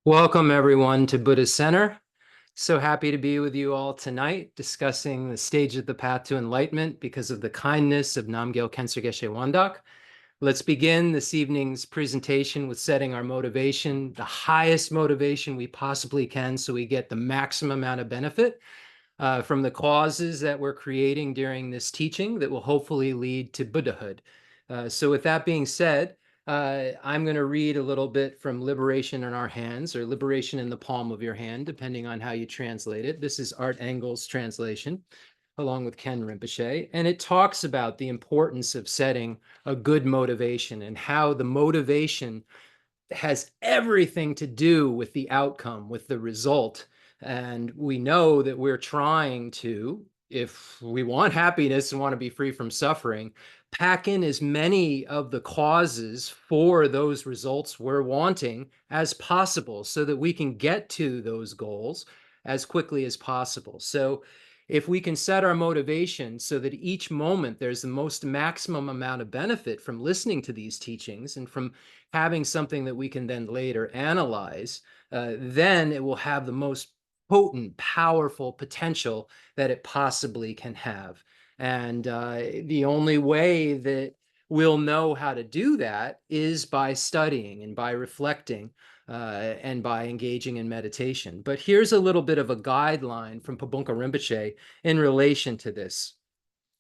Welcome, everyone, to Buddha Center. So happy to be with you all tonight, discussing the stage of the path to enlightenment because of the kindness of Namgyal Khyentse Geshe Wandak. Let's begin this evening's presentation with setting our motivation, the highest motivation we possibly can, so we get the maximum amount of benefit from the causes that we're creating during this teaching that will hopefully lead to Buddhahood. So with that being said, I'm going to read a little bit from Liberation in Our Hands, or Liberation in the Palm of Your Hand, depending on how you translate it. This is Art Engel's translation, along with Ken Rinpoche, and it talks about the importance of setting a good motivation and how the motivation has everything to do with the outcome, with the result. And we know that we're trying to, if we want happiness and want to be free from suffering, pack in as many of the causes for those results we're wanting as possible so that we can get to those goals as quickly as possible. So if we can set our motivation so that each moment there's the most maximum amount of benefit from listening to these teachings and from having something that we can then later analyze, then it will have the most potent, powerful potential that it possibly can have. And the only way that we'll know how to do that is by studying and by reflecting and by engaging in meditation. But here's a little bit of a guideline from Pabonka Rinpoche in relation to this.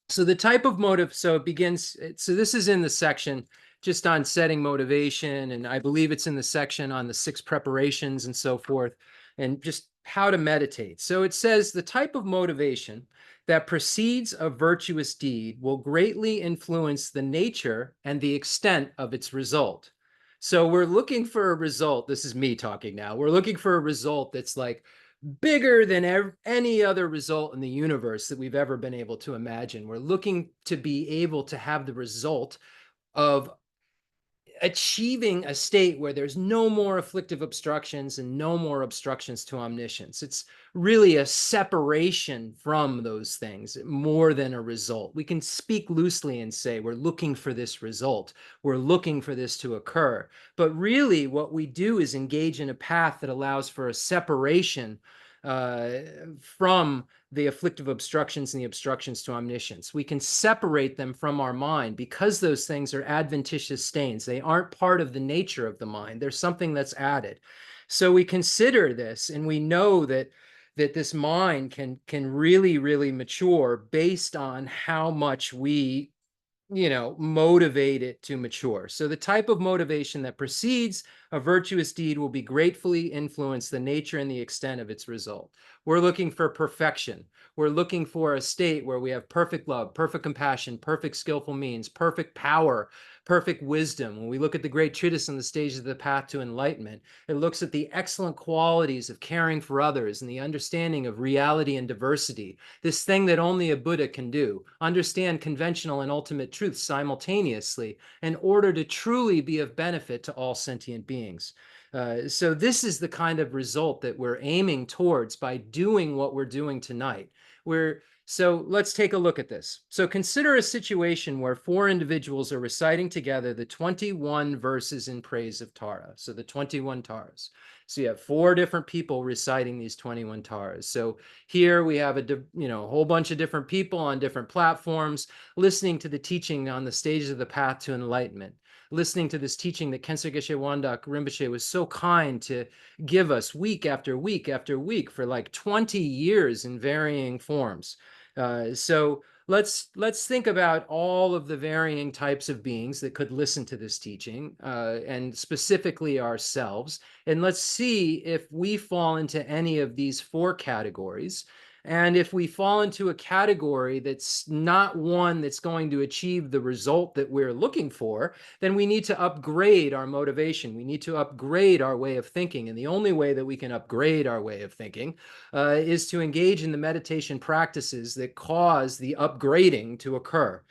So the type of motive, so it begins, so this is in the section just on setting motivation, and I believe it's in the section on the 6 preparations and so forth, and just how to meditate. So it says the type of motivation that precedes a virtuous deed will greatly influence the nature and the extent of its result. So we're looking for a result. This is me talking now. We're looking for a result that's like bigger than any other result in the universe that we've ever been able to imagine. We're looking to be able to have the result of achieving a state where there's no more afflictive obstructions and no more obstructions to omniscience. It's really a separation from those things more than a result. We can speak loosely and say we're looking for this result. We're looking for this to occur. But really what we do is engage in a path that allows for a separation from the afflictive obstructions and the obstructions to omniscience. We can separate them from our mind because those things are adventitious stains. They aren't part of the nature of the mind. There's something that's added. So we consider this, and we know that this mind can really mature based on how much we motivate it to mature. So the type of motivation that precedes a virtuous deed will be gratefully influence the nature and the extent of its result. We're looking for perfection. We're looking for a state where we have perfect love, perfect compassion, perfect skillful means, perfect power, perfect wisdom. When we look at the great treatise on the stages of the path to enlightenment, it looks at the excellent qualities of caring for others and the understanding of reality and diversity, this thing that only a Buddha can do, understand conventional and ultimate truths simultaneously in order to truly be of benefit to all sentient beings. So this is the kind of result that we're aiming towards by doing what we're doing tonight. So let's take a look at this. So consider a situation where 4 individuals are reciting together the 21 verses in praise of Tara. So the 21 Taras. So you have 4 different people reciting these 21 Taras. So here we have a whole bunch of different people on different platforms listening to the teaching on the stages of the path to enlightenment, listening to this teaching that Khyentse Geshe Wandak Rinpoche was so kind to give us week after week after week for like 20 years in varying forms. So let's think about all of the varying types of beings that could listen to this teaching, and specifically ourselves. And let's see if we fall into any of these 4 categories. And if we fall into a category that's not one that's going to achieve the result that we're looking for, then we need to upgrade our motivation. We need to upgrade our way of thinking. And the only way that we can upgrade our way of thinking is to engage in the meditation practices that cause the upgrading to occur.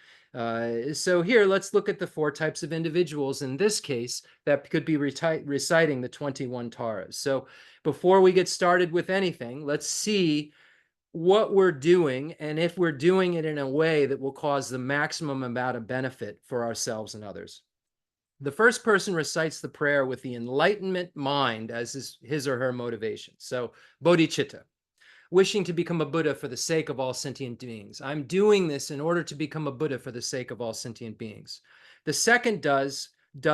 So here, let's look at the 4 types of individuals in this case that could be reciting the 21 Taras. So before we get started with anything, let's see what we're doing and if we're doing it in a way that will cause the maximum amount of benefit for ourselves and others. The first person recites the prayer with the enlightenment mind as his or her motivation. So, bodhicitta, wishing to become a Buddha for the sake of all sentient beings. I'm doing this in order to become a Buddha for the sake of all sentient beings. The second does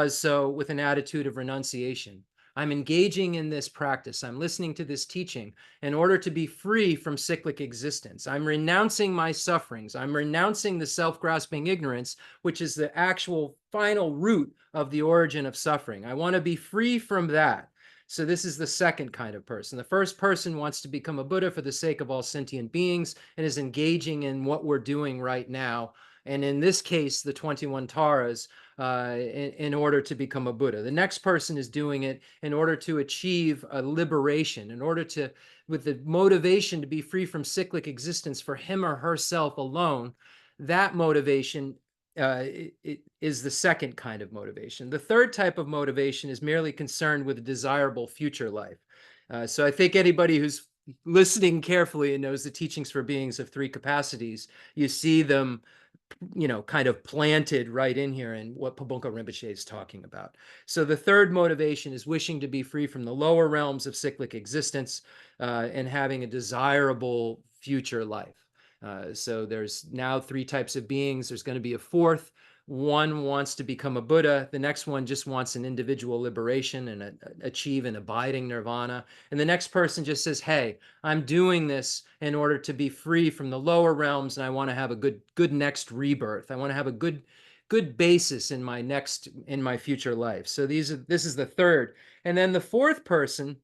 so with an attitude of renunciation. I'm engaging in this practice. I'm listening to this teaching in order to be free from cyclic existence. I'm renouncing my sufferings. I'm renouncing the self-grasping ignorance, which is the actual final root of the origin of suffering. I want to be free from that. So this is the second kind of person. The first person wants to become a Buddha for the sake of all sentient beings and is engaging in what we're doing right now. And in this case, the 21 Taras, in order to become a Buddha. The next person is doing it in order to achieve a liberation, in order to, with the motivation to be free from cyclic existence for him or herself alone. That motivation it is the second kind of motivation. The third type of motivation is merely concerned with a desirable future life. So I think anybody who's listening carefully and knows the teachings for beings of three capacities, you see them, kind of planted right in here in what Pabonka Rinpoche is talking about. So the third motivation is wishing to be free from the lower realms of cyclic existence and having a desirable future life. So there's now three types of beings. There's going to be a fourth. One wants to become a Buddha. The next one just wants an individual liberation and achieve an abiding nirvana. And the next person just says, hey, I'm doing this in order to be free from the lower realms, and I want to have a good next rebirth. I want to have a good basis in my future life. So this is the third. And then the fourth person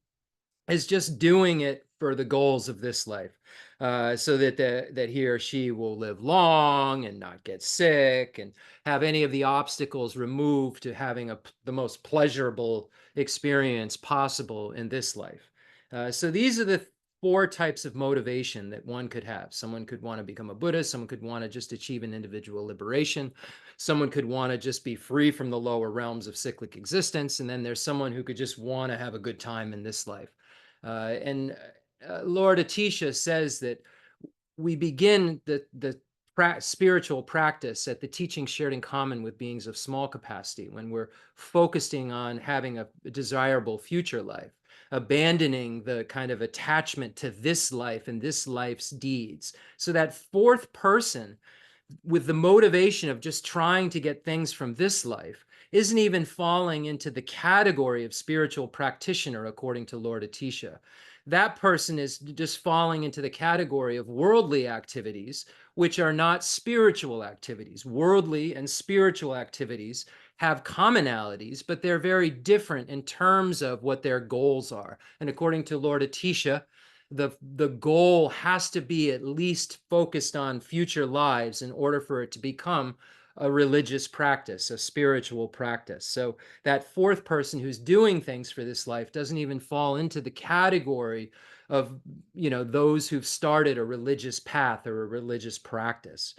is just doing it for the goals of this life, so that he or she will live long and not get sick and have any of the obstacles removed to having the most pleasurable experience possible in this life. So these are the four types of motivation that one could have. Someone could want to become a Buddha. Someone could want to just achieve an individual liberation. Someone could want to just be free from the lower realms of cyclic existence. And then there's someone who could just want to have a good time in this life. And Lord Atisha says that we begin the spiritual practice at the teaching shared in common with beings of small capacity, when we're focusing on having a desirable future life, abandoning the kind of attachment to this life and this life's deeds. So that fourth person, with the motivation of just trying to get things from this life, isn't even falling into the category of spiritual practitioner, according to Lord Atisha. That person is just falling into the category of worldly activities, which are not spiritual activities. Worldly and spiritual activities have commonalities, but they're very different in terms of what their goals are. And according to Lord Atisha, the goal has to be at least focused on future lives in order for it to become a religious practice, a spiritual practice. So that fourth person who's doing things for this life doesn't even fall into the category of, those who've started a religious path or a religious practice.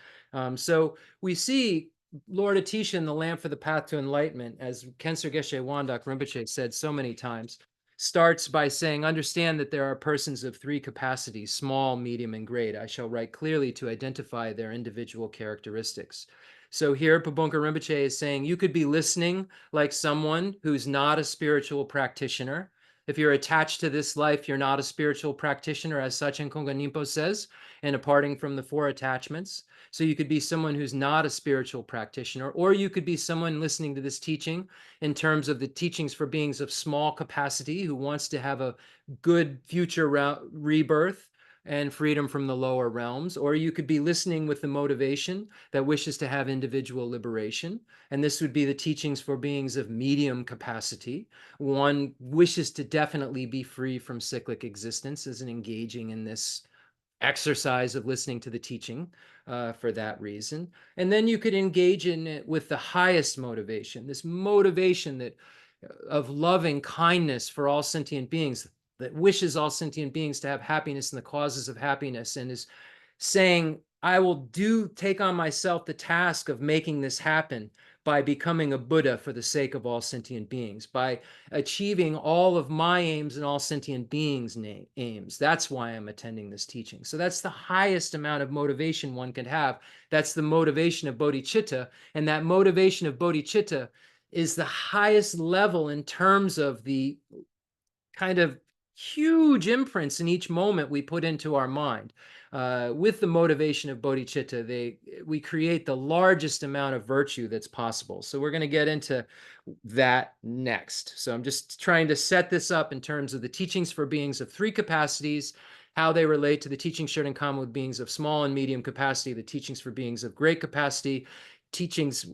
So we see Lord Atisha in the Lamp for the Path to Enlightenment, as Khenser Geshe Wandak Rinpoche said so many times, starts by saying, understand that there are persons of three capacities, small, medium, and great. I shall write clearly to identify their individual characteristics. So here, Pabonka Rinpoche is saying you could be listening like someone who's not a spiritual practitioner. If you're attached to this life, you're not a spiritual practitioner, as Sachen Konga Nimpo says, and departing from the four attachments. So you could be someone who's not a spiritual practitioner, or you could be someone listening to this teaching in terms of the teachings for beings of small capacity who wants to have a good future rebirth and freedom from the lower realms. Or you could be listening with the motivation that wishes to have individual liberation. And this would be the teachings for beings of medium capacity. One wishes to definitely be free from cyclic existence as an engaging in this exercise of listening to the teaching for that reason. And then you could engage in it with the highest motivation, this motivation that of loving kindness for all sentient beings, that wishes all sentient beings to have happiness and the causes of happiness, and is saying, I will take on myself the task of making this happen by becoming a Buddha for the sake of all sentient beings, by achieving all of my aims and all sentient beings' aims. That's why I'm attending this teaching. So that's the highest amount of motivation one can have. That's the motivation of bodhicitta. And that motivation of bodhicitta is the highest level in terms of the kind of huge imprints in each moment we put into our mind. With the motivation of bodhicitta, we create the largest amount of virtue that's possible. So we're going to get into that next. So I'm just trying to set this up in terms of the teachings for beings of three capacities, how they relate to the teachings shared in common with beings of small and medium capacity, the teachings for beings of great capacity, teachings,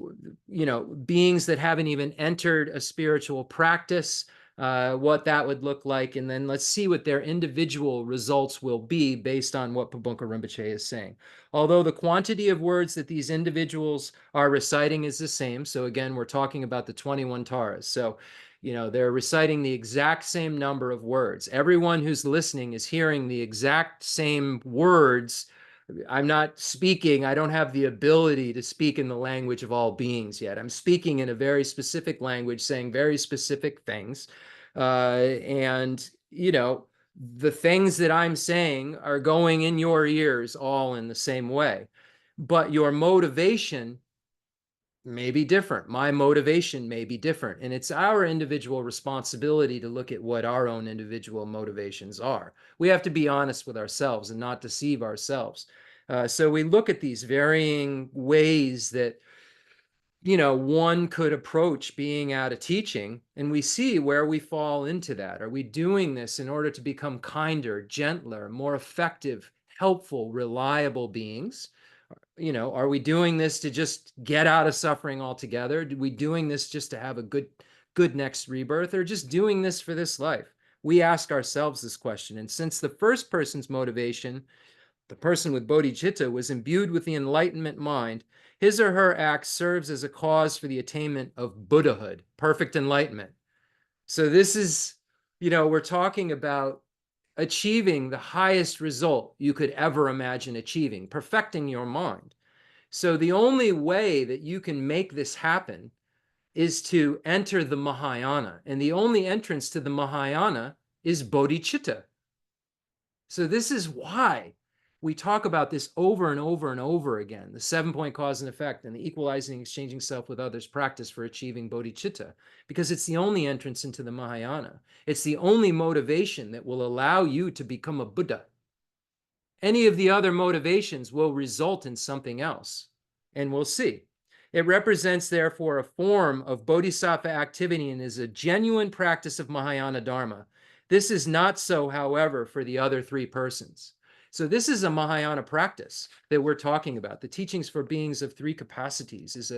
beings that haven't even entered a spiritual practice, what that would look like, and then let's see what their individual results will be based on what Pabunka Rinpoche is saying. Although the quantity of words that these individuals are reciting is the same, so again, we're talking about the 21 Taras. So, they're reciting the exact same number of words. Everyone who's listening is hearing the exact same words. I'm not speaking, I don't have the ability to speak in the language of all beings yet. I'm speaking in a very specific language, saying very specific things. And, the things that I'm saying are going in your ears all in the same way. But your motivation may be different. My motivation may be different. And it's our individual responsibility to look at what our own individual motivations are. We have to be honest with ourselves and not deceive ourselves. So we look at these varying ways that one could approach being at a teaching, and we see where we fall into that. Are we doing this in order to become kinder, gentler, more effective, helpful, reliable beings? Are we doing this to just get out of suffering altogether? Are we doing this just to have a good next rebirth, or just doing this for this life? We ask ourselves this question. And since the first person's motivation, the person with bodhicitta, was imbued with the enlightenment mind, his or her act serves as a cause for the attainment of Buddhahood, perfect enlightenment. So this is, we're talking about achieving the highest result you could ever imagine achieving, perfecting your mind. So the only way that you can make this happen is to enter the Mahayana. And the only entrance to the Mahayana is bodhicitta. So this is why we talk about this over and over and over again, the 7-point cause and effect and the equalizing, exchanging self with others practice for achieving bodhicitta, because it's the only entrance into the Mahayana. It's the only motivation that will allow you to become a Buddha. Any of the other motivations will result in something else, and we'll see. It represents, therefore, a form of bodhisattva activity and is a genuine practice of Mahayana Dharma. This is not so, however, for the other three persons. So this is a Mahayana practice that we're talking about. The teachings for beings of three capacities is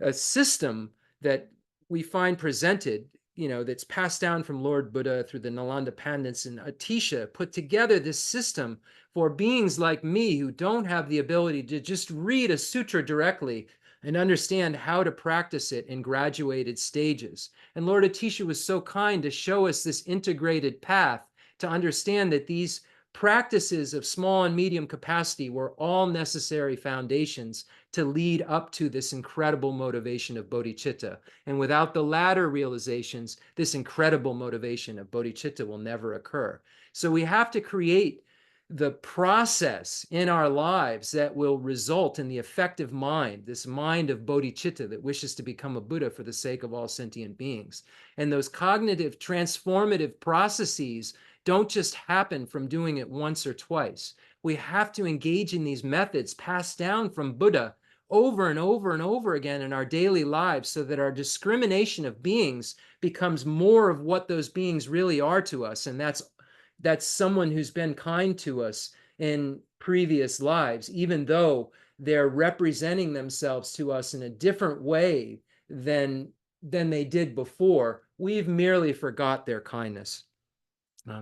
a system that we find presented, that's passed down from Lord Buddha through the Nalanda Pandits, and Atisha put together this system for beings like me who don't have the ability to just read a sutra directly and understand how to practice it in graduated stages. And Lord Atisha was so kind to show us this integrated path to understand that these practices of small and medium capacity were all necessary foundations to lead up to this incredible motivation of bodhicitta. And without the latter realizations, this incredible motivation of bodhicitta will never occur. So we have to create the process in our lives that will result in the effective mind, this mind of bodhicitta that wishes to become a Buddha for the sake of all sentient beings. And those cognitive transformative processes don't just happen from doing it once or twice. We have to engage in these methods passed down from Buddha over and over and over again in our daily lives, so that our discrimination of beings becomes more of what those beings really are to us. And that's someone who's been kind to us in previous lives, even though they're representing themselves to us in a different way than they did before. We've merely forgot their kindness.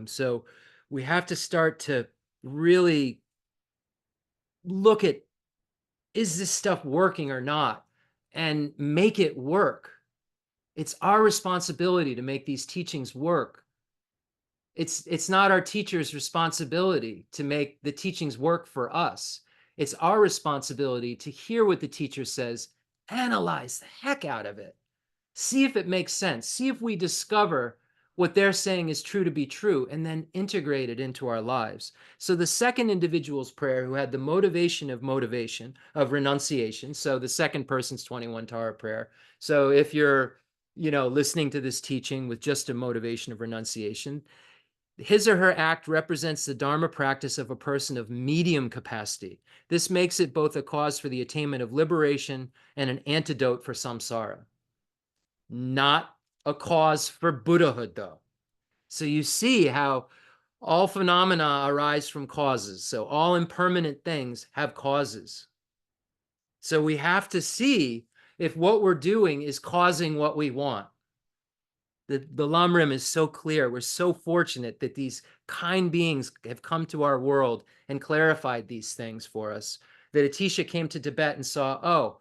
So we have to start to really look at, is this stuff working or not, and make it work. It's our responsibility to make these teachings work. It's not our teacher's responsibility to make the teachings work for us. It's our responsibility to hear what the teacher says, analyze the heck out of it, see if it makes sense, see if we discover what they're saying is true to be true, and then integrate it into our lives. So the second individual's prayer, who had the motivation, of renunciation, so the second person's 21 Tara prayer. So if you're listening to this teaching with just a motivation of renunciation, his or her act represents the Dharma practice of a person of medium capacity. This makes it both a cause for the attainment of liberation and an antidote for samsara. Not a cause for Buddhahood, though. So you see how all phenomena arise from causes. So all impermanent things have causes. So we have to see if what we're doing is causing what we want. The Lamrim is so clear. We're so fortunate that these kind beings have come to our world and clarified these things for us. That Atisha came to Tibet and saw, oh,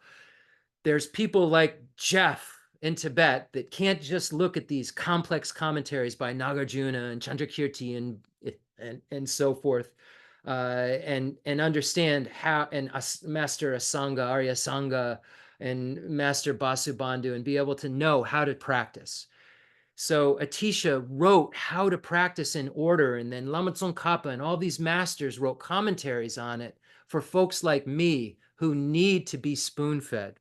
there's people like Jeff in Tibet that can't just look at these complex commentaries by Nagarjuna and Chandrakirti and so forth, and understand how, and Master Asanga, Arya Sangha, and Master Basubandhu, and be able to know how to practice. So Atisha wrote how to practice in order, and then Lama Tsongkhapa and all these masters wrote commentaries on it for folks like me who need to be spoon-fed.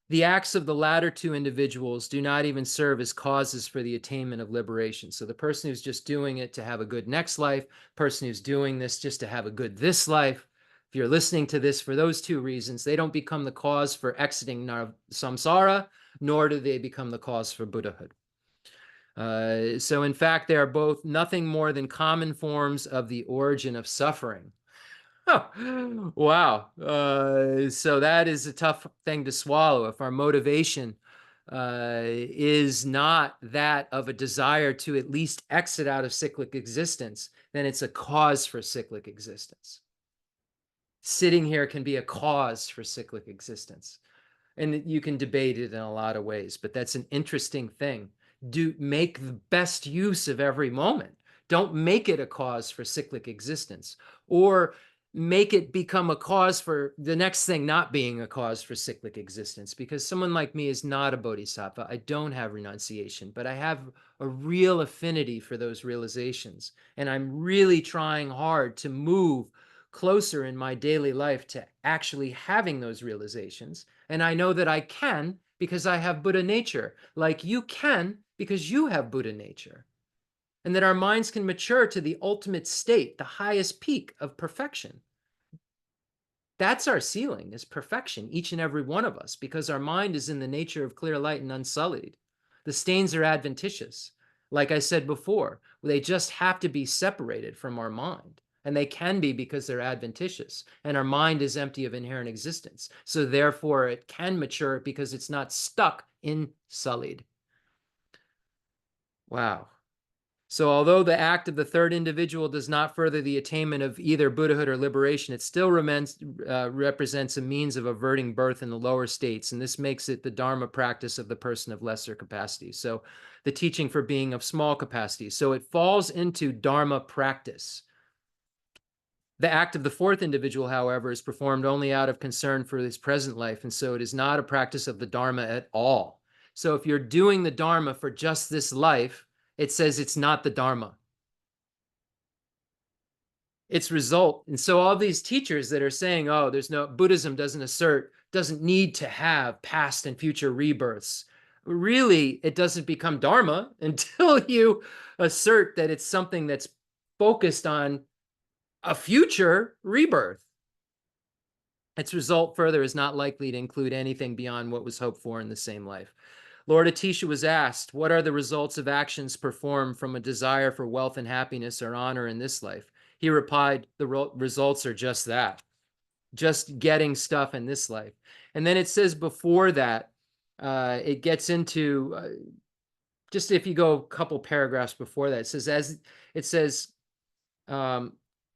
The acts of the latter two individuals do not even serve as causes for the attainment of liberation. So the person who's just doing it to have a good next life, person who's doing this just to have a good this life, if you're listening to this for those two reasons, they don't become the cause for exiting samsara, nor do they become the cause for Buddhahood. So in fact, they are both nothing more than common forms of the origin of suffering. Oh, wow. So that is a tough thing to swallow. If our motivation is not that of a desire to at least exit out of cyclic existence, then it's a cause for cyclic existence. Sitting here can be a cause for cyclic existence. And you can debate it in a lot of ways, but that's an interesting thing. Make the best use of every moment. Don't make it a cause for cyclic existence, or make it become a cause for the next thing not being a cause for cyclic existence. Because someone like me is not a bodhisattva. I don't have renunciation, but I have a real affinity for those realizations. And I'm really trying hard to move closer in my daily life to actually having those realizations. And I know that I can because I have Buddha nature, like you can because you have Buddha nature. And that our minds can mature to the ultimate state, the highest peak of perfection. That's our ceiling, is perfection, each and every one of us, because our mind is in the nature of clear light and unsullied. The stains are adventitious. Like I said before, they just have to be separated from our mind. And they can be because they're adventitious. And our mind is empty of inherent existence. So therefore, it can mature because it's not stuck in sullied. Wow. So although the act of the third individual does not further the attainment of either Buddhahood or liberation, it still represents a means of averting birth in the lower states. And this makes it the Dharma practice of the person of lesser capacity. So the teaching for being of small capacity. So it falls into Dharma practice. The act of the fourth individual, however, is performed only out of concern for his present life. And so it is not a practice of the Dharma at all. So if you're doing the Dharma for just this life, it says it's not the Dharma. It's result. And so all these teachers that are saying, oh, Buddhism doesn't need to have past and future rebirths. Really, it doesn't become Dharma until you assert that it's something that's focused on a future rebirth. Its result further is not likely to include anything beyond what was hoped for in the same life. Lord Atisha was asked, what are the results of actions performed from a desire for wealth and happiness or honor in this life? He replied, the results are just that, just getting stuff in this life. And then it says before that, it gets into, just if you go a couple paragraphs before that, it says,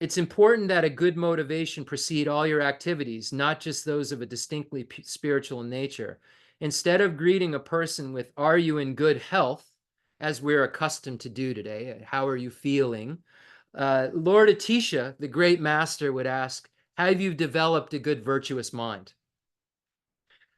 it's important that a good motivation precede all your activities, not just those of a distinctly spiritual nature. Instead of greeting a person with, are you in good health, as we're accustomed to do today, how are you feeling? Lord Atisha, the great master, would ask, have you developed a good virtuous mind?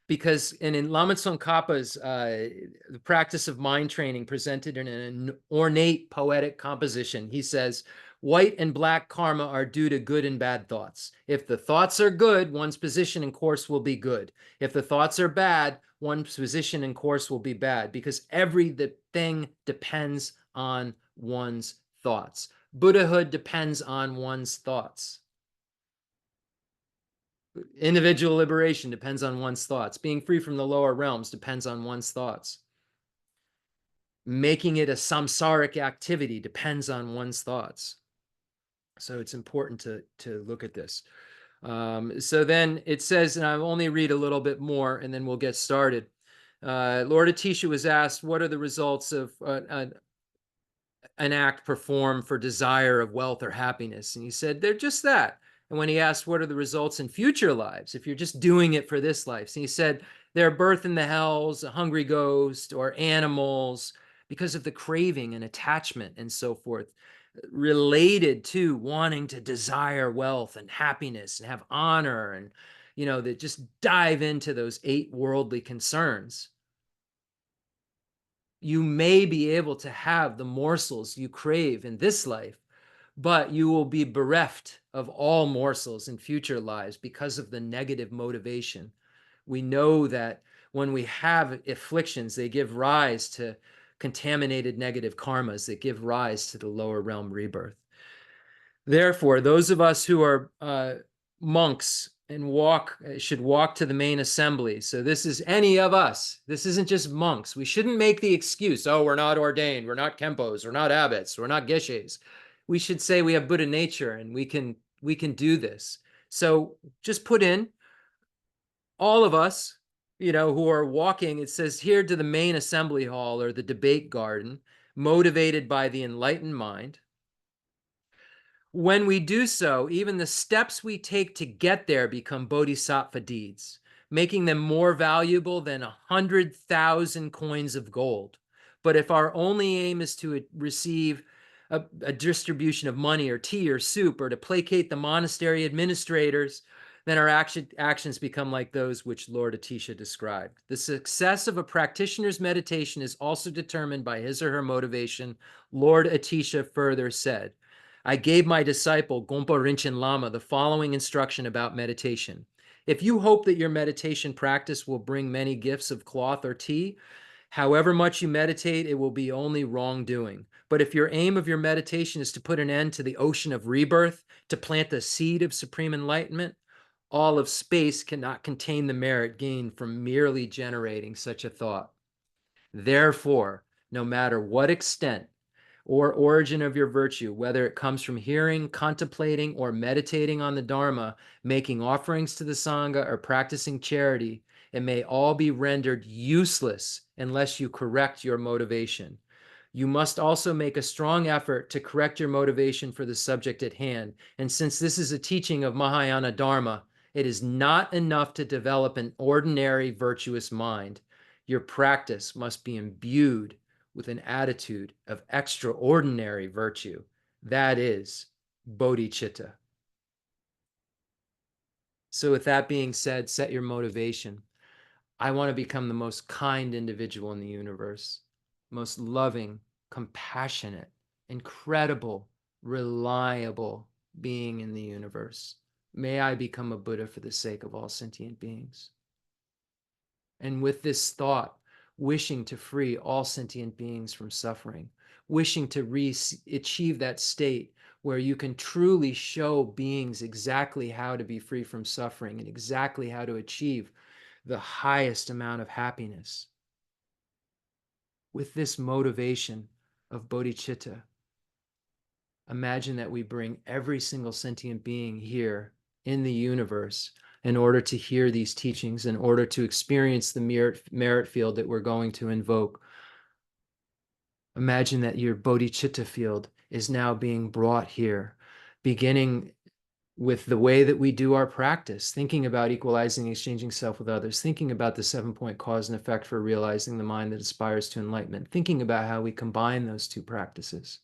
Because in Lama Tsongkhapa's the practice of mind training presented in an ornate poetic composition, he says, White and black karma are due to good and bad thoughts. If the thoughts are good, one's position and course will be good. If the thoughts are bad, one's position and course will be bad, because everything depends on one's thoughts. Buddhahood depends on one's thoughts. Individual liberation depends on one's thoughts. Being free from the lower realms depends on one's thoughts. Making it a samsaric activity depends on one's thoughts. So it's important to look at this. So then it says, and I'll only read a little bit more and then we'll get started. Lord Atisha was asked, what are the results of an act performed for desire of wealth or happiness? And he said, they're just that. And when he asked, what are the results in future lives, if you're just doing it for this life? And he said, they're birth in the hells, a hungry ghost, or animals, because of the craving and attachment and so forth, related to wanting to desire wealth and happiness and have honor, and, that just dive into those 8 worldly concerns. You may be able to have the morsels you crave in this life, but you will be bereft of all morsels in future lives because of the negative motivation. We know that when we have afflictions, they give rise to contaminated negative karmas that give rise to the lower realm rebirth. Therefore, those of us who are monks and should walk to the main assembly. So this is any of us. This isn't just monks. We shouldn't make the excuse, oh, we're not ordained, we're not kempos, we're not abbots, we're not geshes. We should say we have Buddha nature and we can do this. So just put in all of us, who are walking. It says here, to the main assembly hall or the debate garden, motivated by the enlightened mind. When we do so, even the steps we take to get there become bodhisattva deeds, making them more valuable than 100,000 coins of gold. But if our only aim is to receive a distribution of money or tea or soup, or to placate the monastery administrators, then our actions become like those which Lord Atisha described. The success of a practitioner's meditation is also determined by his or her motivation. Lord Atisha further said, I gave my disciple, Gompa Rinchen Lama, the following instruction about meditation. If you hope that your meditation practice will bring many gifts of cloth or tea, however much you meditate, it will be only wrongdoing. But if your aim of your meditation is to put an end to the ocean of rebirth, to plant the seed of supreme enlightenment, all of space cannot contain the merit gained from merely generating such a thought. Therefore, no matter what extent or origin of your virtue, whether it comes from hearing, contemplating, or meditating on the Dharma, making offerings to the Sangha, or practicing charity, it may all be rendered useless unless you correct your motivation. You must also make a strong effort to correct your motivation for the subject at hand. And since this is a teaching of Mahayana Dharma, it is not enough to develop an ordinary virtuous mind. Your practice must be imbued with an attitude of extraordinary virtue. That is bodhicitta. So with that being said, set your motivation. I want to become the most kind individual in the universe, most loving, compassionate, incredible, reliable being in the universe. May I become a Buddha for the sake of all sentient beings. And with this thought, wishing to free all sentient beings from suffering, wishing to achieve that state where you can truly show beings exactly how to be free from suffering and exactly how to achieve the highest amount of happiness. With this motivation of bodhicitta, imagine that we bring every single sentient being here in the universe in order to hear these teachings, in order to experience the merit field that we're going to invoke. Imagine that your bodhicitta field is now being brought here, beginning with the way that we do our practice, thinking about equalizing, exchanging self with others, thinking about the 7-point cause and effect for realizing the mind that aspires to enlightenment, thinking about how we combine those two practices,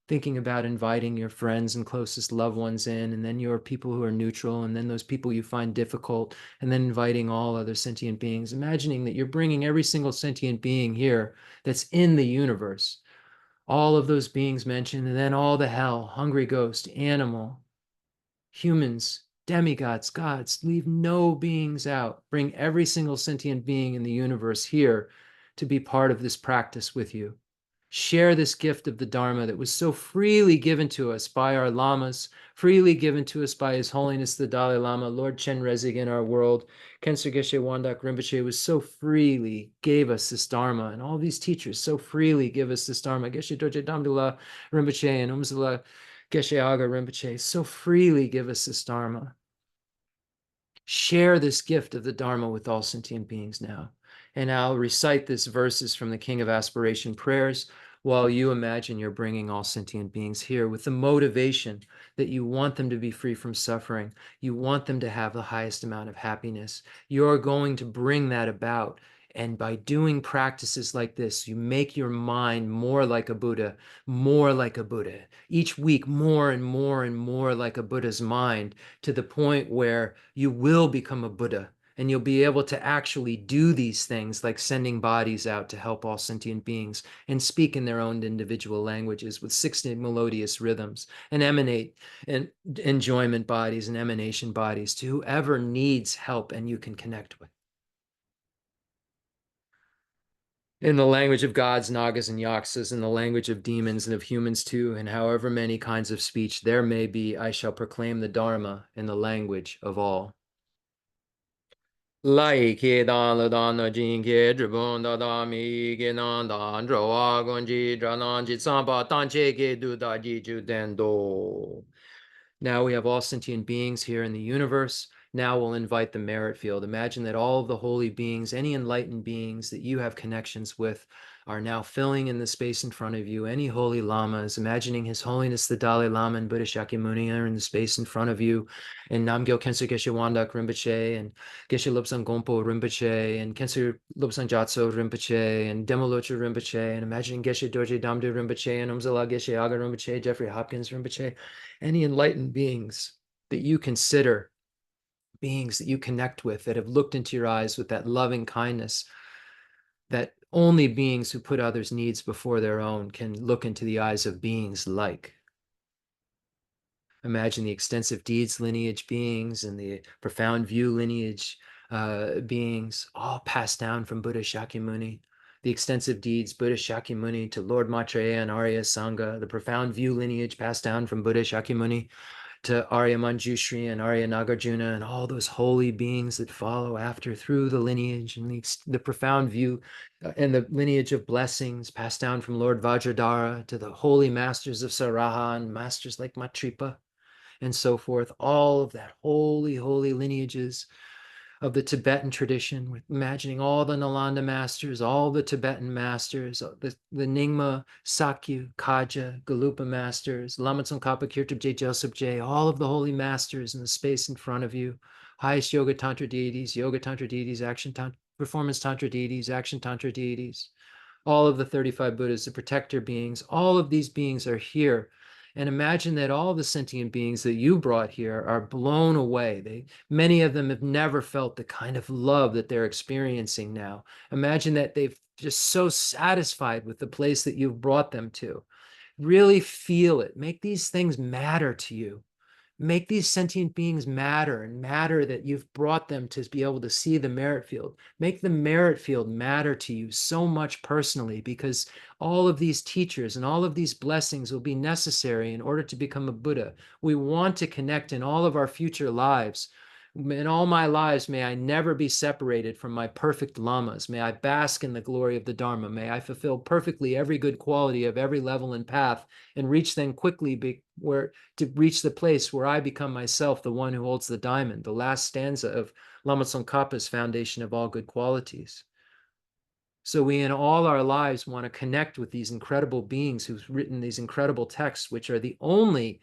thinking about inviting your friends and closest loved ones in, and then your people who are neutral, and then those people you find difficult, and then inviting all other sentient beings, imagining that you're bringing every single sentient being here that's in the universe, All of those beings mentioned, and then all the hell, hungry ghost, animal, humans, demigods, gods, leave no beings out. Bring every single sentient being in the universe here to be part of this practice with you. Share this gift of the Dharma that was so freely given to us by our lamas, freely given to us by His Holiness the Dalai Lama, Lord Chen Rezig in our world. Khyentse Geshe Wandak Rinpoche was so freely gave us this Dharma, and all these teachers so freely give us this Dharma. Geshe Dorje Damdula Rinpoche and Umzala Geshe Aga Rinpoche so freely give us this Dharma. Share this gift of the Dharma with all sentient beings now. And I'll recite this verses from the King of Aspiration prayers while you imagine you're bringing all sentient beings here with the motivation that you want them to be free from suffering. You want them to have the highest amount of happiness. You're going to bring that about. And by doing practices like this, you make your mind more like a Buddha, more like a Buddha. Each week, more and more and more like a Buddha's mind, to the point where you will become a Buddha and you'll be able to actually do these things like sending bodies out to help all sentient beings and speak in their own individual languages with 60 melodious rhythms and emanate and enjoyment bodies and emanation bodies to whoever needs help and you can connect with. In the language of gods, nagas, and yaksas, in the language of demons and of humans too, and however many kinds of speech there may be, I shall proclaim the Dharma in the language of all. Lai ke dan le dan na jin ke zhibun da da mi ke nan dan zhou a gun ji zha nan ji san pa dan che ke du da ji ju den do. Now we have all sentient beings here in the universe. Now we'll invite the merit field. Imagine that all of the holy beings, any enlightened beings that you have connections with, are now filling in the space in front of you. Any holy lamas, imagining His Holiness the Dalai Lama and Buddha Shakyamuni are in the space in front of you, and Namgyal Khyentse Geshe Wandak Rinpoche, and Geshe Lobsang Gompo Rinpoche, and Khyentse Lobsang Gyatso Rinpoche, and Demolocha Rinpoche, and imagining Geshe Dorje Damdu Rinpoche, and Umzala Geshe Aga Rinpoche, Jeffrey Hopkins Rinpoche, any enlightened beings that you consider beings that you connect with, that have looked into your eyes with that loving kindness, that only beings who put others' needs before their own can look into the eyes of beings like. Imagine the extensive deeds lineage beings and the profound view lineage beings, all passed down from Buddha Shakyamuni. The extensive deeds Buddha Shakyamuni to Lord Maitreya and Arya Sangha, the profound view lineage passed down from Buddha Shakyamuni to Arya Manjushri and Arya Nagarjuna and all those holy beings that follow after through the lineage and the profound view and the lineage of blessings passed down from Lord Vajradhara to the holy masters of Saraha and masters like Matripa and so forth. All of that holy, holy lineages of the Tibetan tradition, with imagining all the Nalanda masters, all the Tibetan masters, the Nyingma, Sakya, Kaja, Galupa masters, Lama Tsongkhapa, Kirtub J, Jessup J, all of the holy masters in the space in front of you, highest yoga tantra deities, action tantra, performance tantra deities, action tantra deities, all of the 35 Buddhas, the protector beings, all of these beings are here. And imagine that all the sentient beings that you brought here are blown away. Many of them have never felt the kind of love that they're experiencing now. Imagine that they've just so satisfied with the place that you've brought them to. Really feel it. Make these things matter to you. Make these sentient beings matter, and matter that you've brought them to be able to see the merit field. Make the merit field matter to you so much personally, because all of these teachers and all of these blessings will be necessary in order to become a Buddha. We want to connect in all of our future lives. In all my lives, may I never be separated from my perfect lamas. May I bask in the glory of the Dharma. May I fulfill perfectly every good quality of every level and path, and reach then quickly to reach the place where I become myself the one who holds the diamond, the last stanza of Lama Tsongkhapa's foundation of all good qualities. So we in all our lives want to connect with these incredible beings who've written these incredible texts, which are the only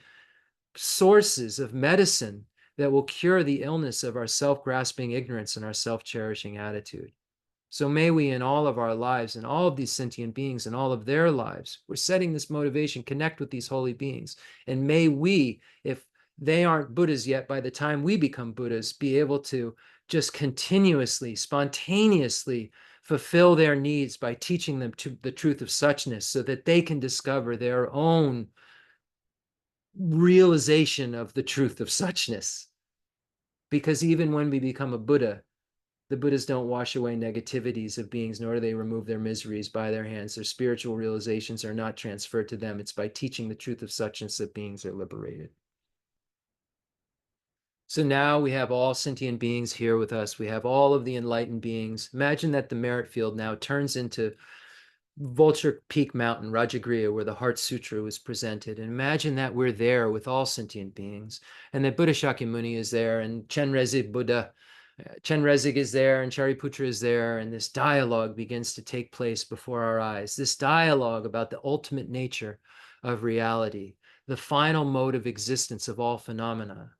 sources of medicine that will cure the illness of our self-grasping ignorance and our self-cherishing attitude. So may we in all of our lives and all of these sentient beings in all of their lives, we're setting this motivation, connect with these holy beings. And may we, if they aren't Buddhas yet, by the time we become Buddhas, be able to just continuously, spontaneously fulfill their needs by teaching them to the truth of suchness so that they can discover their own realization of the truth of suchness. Because even when we become a Buddha, the Buddhas don't wash away negativities of beings, nor do they remove their miseries by their hands. Their spiritual realizations are not transferred to them. It's by teaching the truth of suchness that beings are liberated. So now we have all sentient beings here with us. We have all of the enlightened beings. Imagine that the merit field now turns into Vulture Peak Mountain, Rajagriha, where the Heart Sutra was presented. And imagine that we're there with all sentient beings, and that Buddha Shakyamuni is there, and Chenrezig Buddha, Chenrezig is there, and Shariputra is there, and this dialogue begins to take place before our eyes. This dialogue about the ultimate nature of reality, the final mode of existence of all phenomena.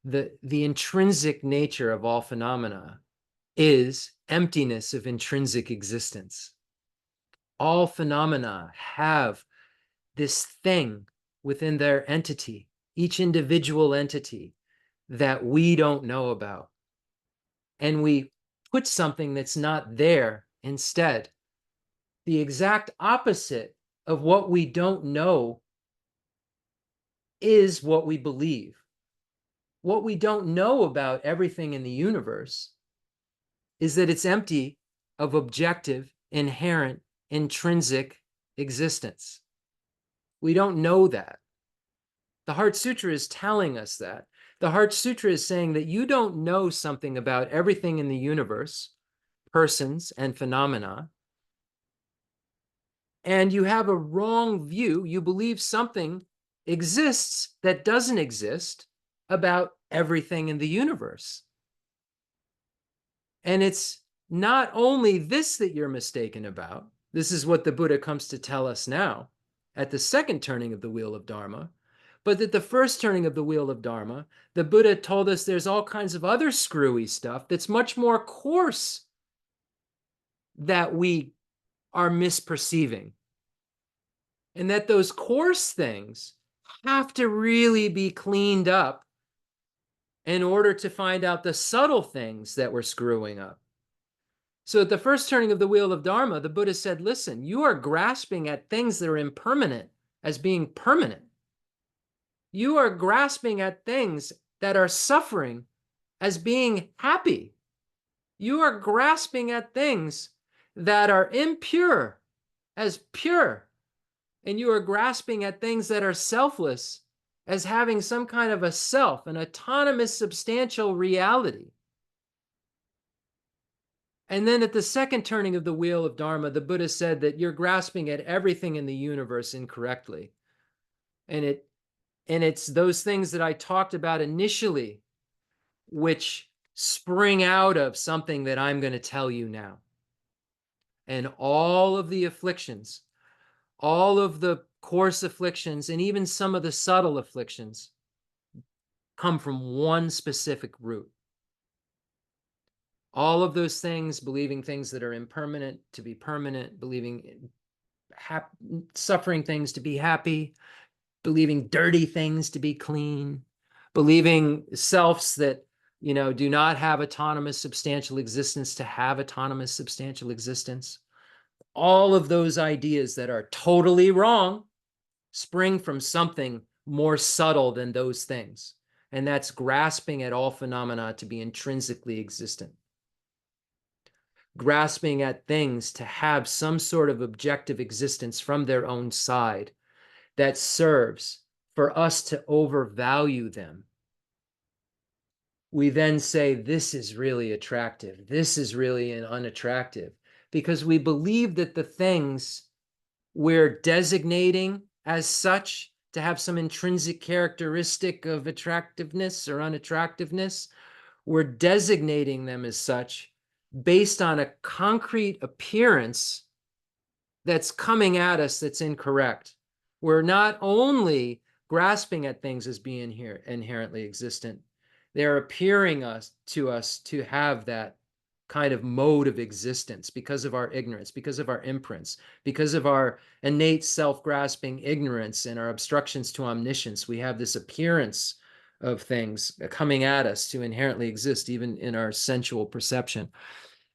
The intrinsic nature of all phenomena is emptiness of intrinsic existence. All phenomena have this thing within their entity, each individual entity, that we don't know about. And we put something that's not there instead. The exact opposite of what we don't know is what we believe. What we don't know about everything in the universe is that it's empty of objective, inherent, intrinsic existence. We don't know that. The Heart Sutra is telling us that. The Heart Sutra is saying that you don't know something about everything in the universe, persons and phenomena, and you have a wrong view. You believe something exists that doesn't exist about everything in the universe. And it's not only this that you're mistaken about. This is what the Buddha comes to tell us now at the second turning of the wheel of Dharma, but at the first turning of the wheel of Dharma, the Buddha told us there's all kinds of other screwy stuff that's much more coarse that we are misperceiving. And that those coarse things have to really be cleaned up in order to find out the subtle things that we're screwing up. So at the first turning of the wheel of Dharma, the Buddha said, listen, you are grasping at things that are impermanent as being permanent. You are grasping at things that are suffering as being happy. You are grasping at things that are impure as pure. And you are grasping at things that are selfless as having some kind of a self, an autonomous, substantial reality. And then at the second turning of the wheel of Dharma, the Buddha said that you're grasping at everything in the universe incorrectly. And it's those things that I talked about initially, which spring out of something that I'm going to tell you now. And all of the afflictions, all of the coarse afflictions, and even some of the subtle afflictions come from one specific root. All of those things, believing things that are impermanent to be permanent, believing suffering things to be happy, believing dirty things to be clean, believing selves that, do not have autonomous substantial existence to have autonomous substantial existence. All of those ideas that are totally wrong spring from something more subtle than those things. And that's grasping at all phenomena to be intrinsically existent. Grasping at things to have some sort of objective existence from their own side that serves for us to overvalue them. We then say, this is really attractive. This is really unattractive, because we believe that the things we're designating as such to have some intrinsic characteristic of attractiveness or unattractiveness, we're designating them as such based on a concrete appearance that's coming at us that's incorrect. We're not only grasping at things as being inherently existent, they're appearing to us to have that kind of mode of existence because of our ignorance, because of our imprints, because of our innate self-grasping ignorance and our obstructions to omniscience. We have this appearance of things coming at us to inherently exist, even in our sensual perception.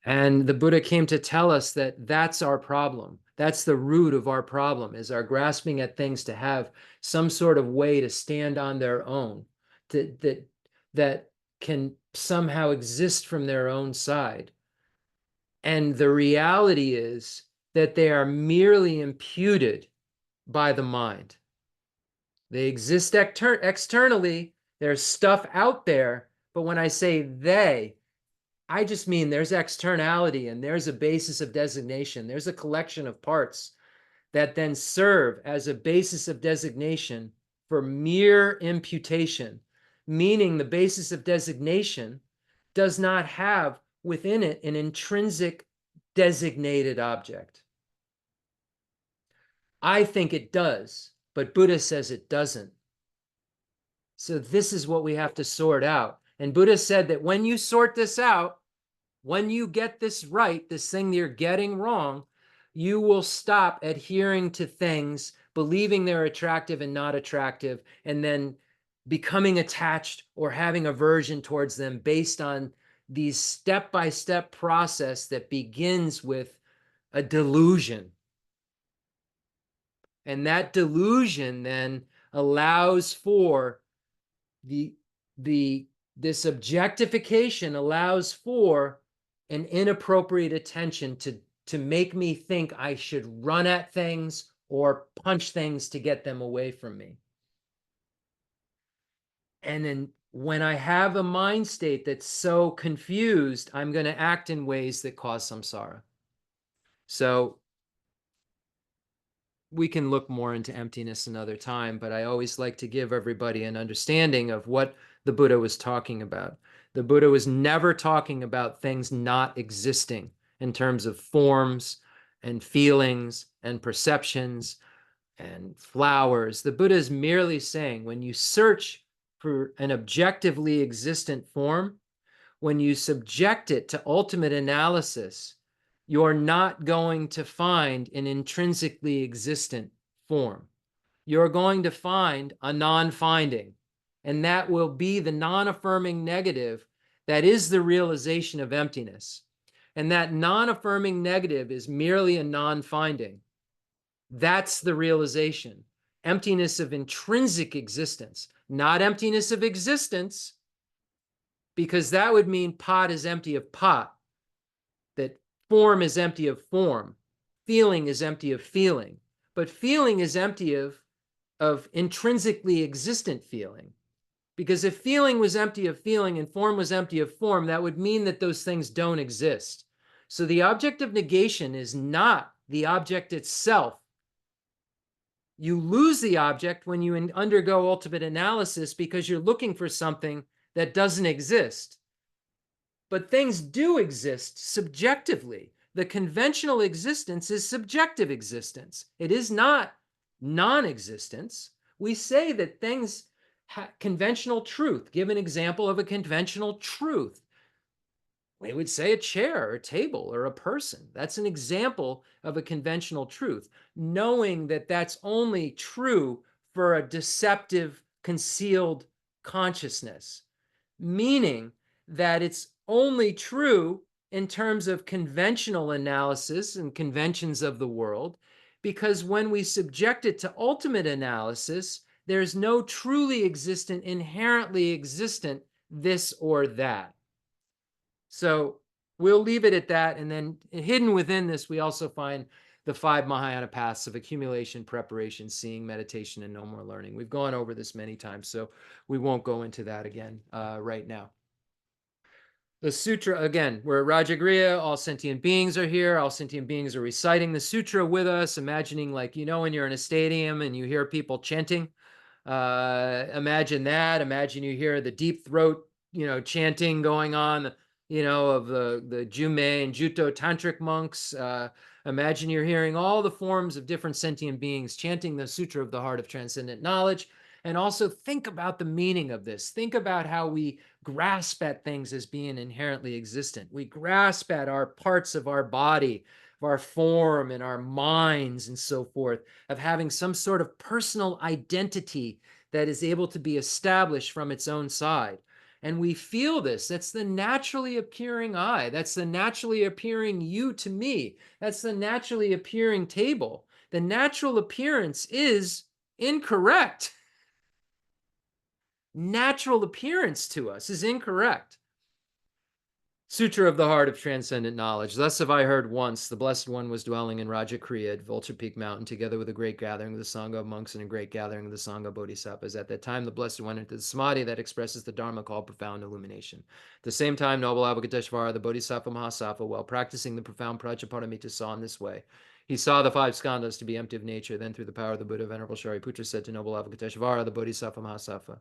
And the Buddha came to tell us that that's our problem. That's the root of our problem, is our grasping at things to have some sort of way to stand on their own, that can somehow exist from their own side. And the reality is that they are merely imputed by the mind. They exist externally. There's stuff out there. But when I say they, I just mean there's externality and there's a basis of designation. There's a collection of parts that then serve as a basis of designation for mere imputation, meaning the basis of designation does not have within it an intrinsic designated object. I think it does, but Buddha says it doesn't. So this is what we have to sort out. And Buddha said that when you sort this out, when you get this right, this thing you're getting wrong, you will stop adhering to things, believing they're attractive and not attractive, and then becoming attached or having aversion towards them based on these step-by-step process that begins with a delusion. And that delusion then allows for this objectification allows for an inappropriate attention to make me think I should run at things or punch things to get them away from me. And then when I have a mind state that's so confused, I'm going to act in ways that cause samsara. So we can look more into emptiness another time, but I always like to give everybody an understanding of what the Buddha was talking about. The Buddha was never talking about things not existing in terms of forms and feelings and perceptions and flowers. The Buddha is merely saying when you search for an objectively existent form, when you subject it to ultimate analysis, you're not going to find an intrinsically existent form. You're going to find a non-finding, and that will be the non-affirming negative that is the realization of emptiness. And that non-affirming negative is merely a non-finding. That's the realization. Emptiness of intrinsic existence, not emptiness of existence, because that would mean pot is empty of pot, that form is empty of form, feeling is empty of feeling, but feeling is empty of intrinsically existent feeling. Because if feeling was empty of feeling and form was empty of form, that would mean that those things don't exist. So the object of negation is not the object itself. You lose the object when you undergo ultimate analysis because you're looking for something that doesn't exist. But things do exist subjectively. The conventional existence is subjective existence. It is not non-existence. We say that things conventional truth. Give an example of a conventional truth. We would say a chair or a table or a person. That's an example of a conventional truth, knowing that that's only true for a deceptive, concealed consciousness, meaning that it's only true in terms of conventional analysis and conventions of the world, because when we subject it to ultimate analysis, there's no truly existent, inherently existent this or that. So we'll leave it at that. And then hidden within this, we also find the 5 Mahayana paths of accumulation, preparation, seeing, meditation, and no more learning. We've gone over this many times, so we won't go into that again right now. The sutra, again, we're at Rajagriha, all sentient beings are here, all sentient beings are reciting the sutra with us, imagining like, when you're in a stadium and you hear people chanting, imagine that, imagine you hear the deep throat, chanting going on, of the Jume and Juto tantric monks. Imagine you're hearing all the forms of different sentient beings chanting the Sutra of the Heart of Transcendent Knowledge. And also think about the meaning of this. Think about how we grasp at things as being inherently existent. We grasp at our parts of our body, of our form and our minds and so forth, of having some sort of personal identity that is able to be established from its own side. And we feel this. That's the naturally appearing I. That's the naturally appearing you to me. That's the naturally appearing table. The natural appearance is incorrect. Natural appearance to us is incorrect. Sutra of the Heart of Transcendent Knowledge. Thus have I heard once, the Blessed One was dwelling in Rajakriya at Vulture Peak Mountain, together with a great gathering of the Sangha of monks and a great gathering of the Sangha of bodhisattvas. At that time, the Blessed One entered the samadhi that expresses the Dharma called profound illumination. At the same time, noble Avalokiteshvara, the Bodhisattva Mahasattva, while practicing the profound Prajaparamita, saw in this way. He saw the five skandhas to be empty of nature. Then, through the power of the Buddha, Venerable Shariputra said to noble Avalokiteshvara, the Bodhisattva Mahasattva,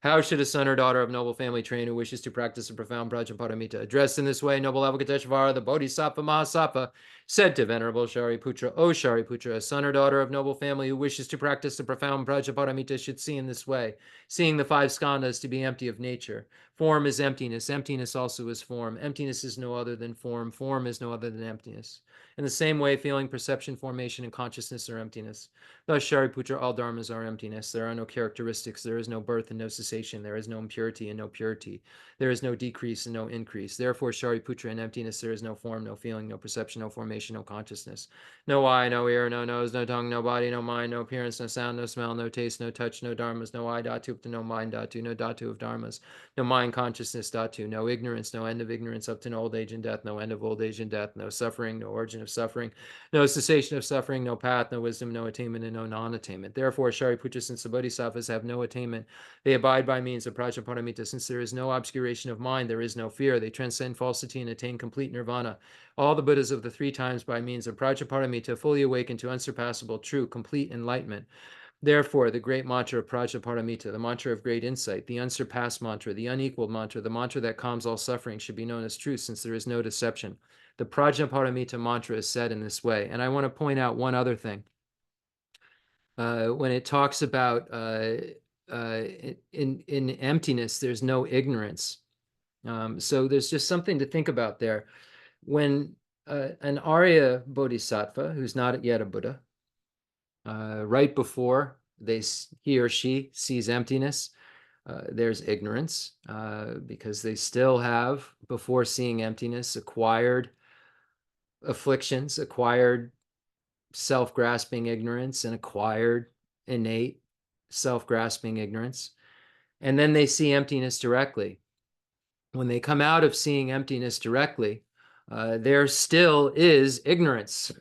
how should a son or daughter of noble family train who wishes to practice a profound Prajaparamita? Addressed in this way, noble Avalokiteshvara, the Bodhisattva Mahasattva, said to Venerable Shariputra, O Shariputra, a son or daughter of noble family who wishes to practice a profound Prajaparamita should see in this way, seeing the five skandhas to be empty of nature. Form is emptiness. Emptiness also is form. Emptiness is no other than form. Form is no other than emptiness. In the same way, feeling, perception, formation, and consciousness are emptiness. Thus, Shariputra, all dharmas are emptiness. There are no characteristics. There is no birth and no cessation. There is no impurity and no purity. There is no decrease and no increase. Therefore, Shariputra, in emptiness, there is no form, no feeling, no perception, no formation, no consciousness. No eye, no ear, no nose, no tongue, no body, no mind, no appearance, no sound, no smell, no taste, no touch, no dharmas, no I dhatu, up to no mind dhatu, no dhatu of dharmas, no mind consciousness dhatu, no ignorance, no end of ignorance up to no old age and death, no end of old age and death, no suffering, no origin of suffering, no cessation of suffering, no path, no wisdom, no attainment, and no non-attainment. Therefore, Shariputra, since the bodhisattvas have no attainment, they abide by means of Prajaparamita. Since there is no obscuration of mind, there is no fear. They transcend falsity and attain complete nirvana. All the Buddhas of the three times by means of Prajaparamita fully awaken to unsurpassable, true, complete enlightenment. Therefore, the great mantra of Prajaparamita, the mantra of great insight, the unsurpassed mantra, the unequaled mantra, the mantra that calms all suffering, should be known as truth, since there is no deception. The Prajaparamita mantra is said in this way. And I want to point out one other thing. When it talks about in emptiness, there's no ignorance. So there's just something to think about there. When an Arya Bodhisattva, who's not yet a Buddha, right before he or she sees emptiness, there's ignorance, because they still have, before seeing emptiness, acquired afflictions, acquired self-grasping ignorance, and acquired innate self-grasping ignorance. And then they see emptiness directly. When they come out of seeing emptiness directly, there still is ignorance.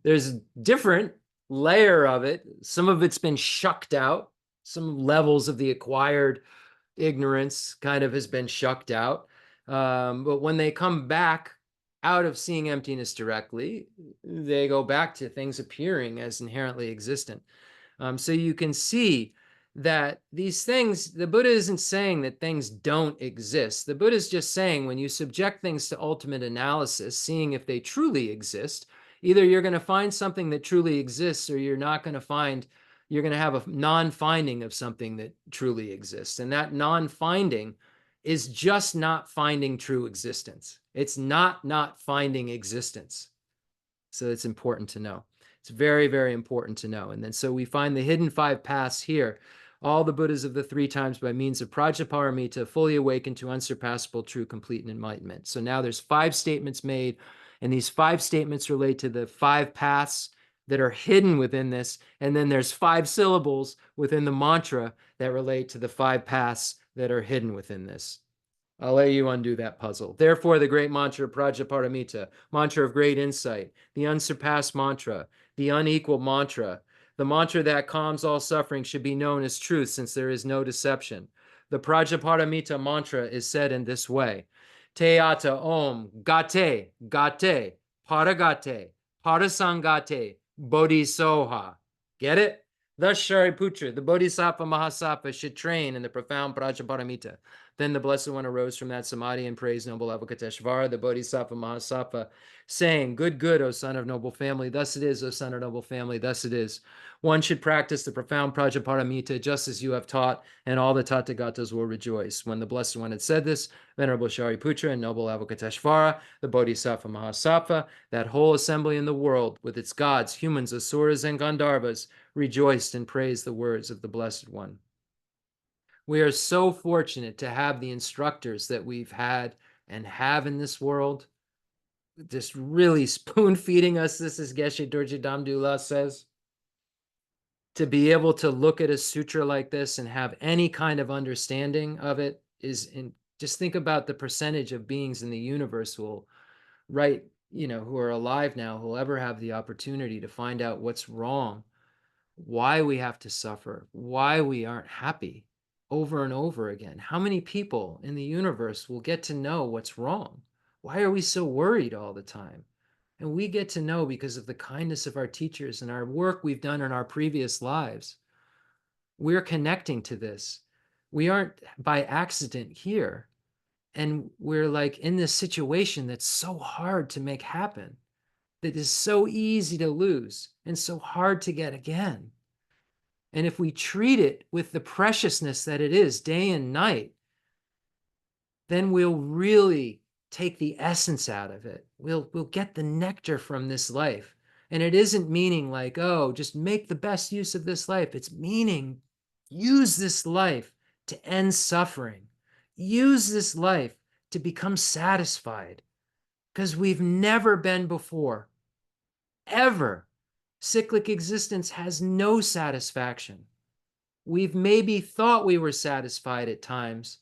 There's a different layer of it. Some of it's been shucked out. Some levels of the acquired ignorance kind of has been shucked out. But when they come back out of seeing emptiness directly, they go back to things appearing as inherently existent. So you can see that these things, the Buddha isn't saying that things don't exist. The Buddha is just saying when you subject things to ultimate analysis, seeing if they truly exist, either you're going to find something that truly exists, or you're not going to find, you're going to have a non-finding of something that truly exists. And that non-finding is just not finding true existence. It's not finding existence. So it's important to know. It's very, very important to know. And then so we find the hidden five paths here. All the Buddhas of the three times by means of Prajaparamita fully awakened to unsurpassable, true, complete enlightenment. So now there's five statements made, and these five statements relate to the five paths that are hidden within this. And then there's five syllables within the mantra that relate to the five paths that are hidden within this. I'll let you undo that puzzle. Therefore, the great mantra of Prajaparamita, mantra of great insight, the unsurpassed mantra, the unequal mantra, the mantra that calms all suffering should be known as truth, since there is no deception. The Prajaparamita mantra is said in this way. Te ata om gate, gate, paragate, parasangate, bodhisoha. Get it? Thus Shariputra, the Bodhisattva Mahasattva, should train in the profound Prajaparamita. Then the Blessed One arose from that samadhi and praised noble Avalokiteshvara, the Bodhisattva Mahasattva, saying, Good, good, O son of noble family. Thus it is, O son of noble family. Thus it is. One should practice the profound Prajaparamita just as you have taught, and all the Tathagatas will rejoice. When the Blessed One had said this, Venerable Shariputra and noble Avalokiteshvara, the Bodhisattva Mahasattva, that whole assembly in the world, with its gods, humans, asuras, and Gandharvas, rejoiced and praised the words of the Blessed One. We are so fortunate to have the instructors that we've had and have in this world, just really spoon feeding us. This is Geshe Dorje Damdula says. To be able to look at a sutra like this and have any kind of understanding of it is in, just think about the percentage of beings in the universe who will write, who are alive now, who'll ever have the opportunity to find out what's wrong, why we have to suffer, why we aren't happy over and over again. How many people in the universe will get to know what's wrong? Why are we so worried all the time? And we get to know because of the kindness of our teachers and our work we've done in our previous lives. We're connecting to this. We aren't by accident here. And we're like in this situation that's so hard to make happen, that is so easy to lose and so hard to get again. And if we treat it with the preciousness that it is day and night, then we'll really take the essence out of it. We'll get the nectar from this life. And it isn't meaning like, oh, just make the best use of this life. It's meaning use this life to end suffering. Use this life to become satisfied, because we've never been before, ever. Cyclic existence has no satisfaction. We've maybe thought we were satisfied at times,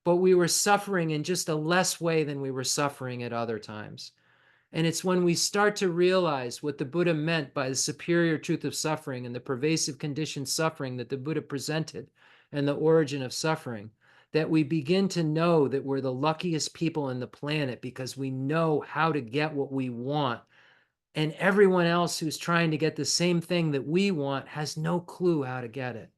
but we were suffering in just a less way than we were suffering at other times. And it's when we start to realize what the Buddha meant by the superior truth of suffering and the pervasive conditioned suffering that the Buddha presented and the origin of suffering, that we begin to know that we're the luckiest people on the planet because we know how to get what we want. And everyone else who's trying to get the same thing that we want has no clue how to get it.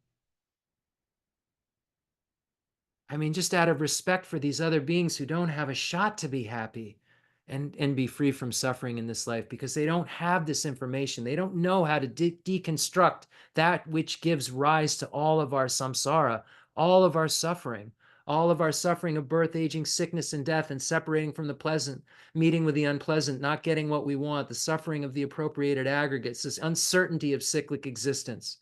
I mean, just out of respect for these other beings who don't have a shot to be happy and be free from suffering in this life, because they don't have this information. They don't know how to deconstruct that which gives rise to all of our samsara, all of our suffering of birth, aging, sickness, and death, and separating from the pleasant, meeting with the unpleasant, not getting what we want, the suffering of the appropriated aggregates, this uncertainty of cyclic existence,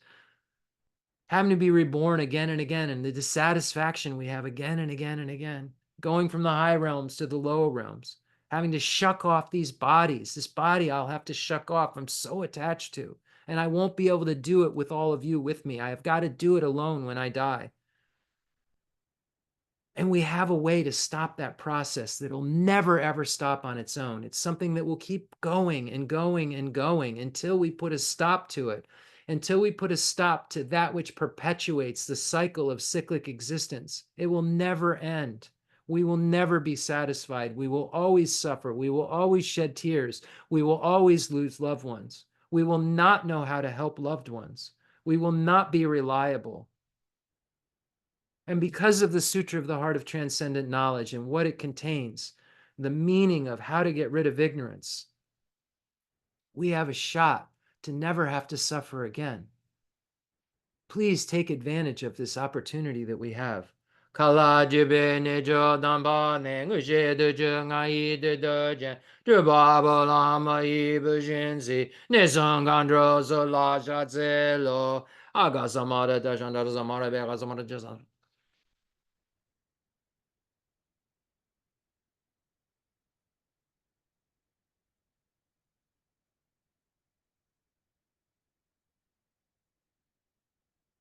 having to be reborn again and again, and the dissatisfaction we have again and again and again, going from the high realms to the lower realms, having to shuck off these bodies. This body I'll have to shuck off. I'm so attached to, and I won't be able to do it with all of you with me. I have got to do it alone when I die. And we have a way to stop that process that'll never, ever stop on its own. It's something that will keep going and going and going until we put a stop to it, until we put a stop to that which perpetuates the cycle of cyclic existence. It will never end. We will never be satisfied. We will always suffer. We will always shed tears. We will always lose loved ones. We will not know how to help loved ones. We will not be reliable. And because of the Sutra of the Heart of Transcendent Knowledge and what it contains, the meaning of how to get rid of ignorance, we have a shot to never have to suffer again. Please take advantage of this opportunity that we have. Kala jibe nejo damba ne ngushe de je ngai de je de baba lama ibu jinzi ne sangandro so la shatzelo aga samara da shandara samara bega samara jasan.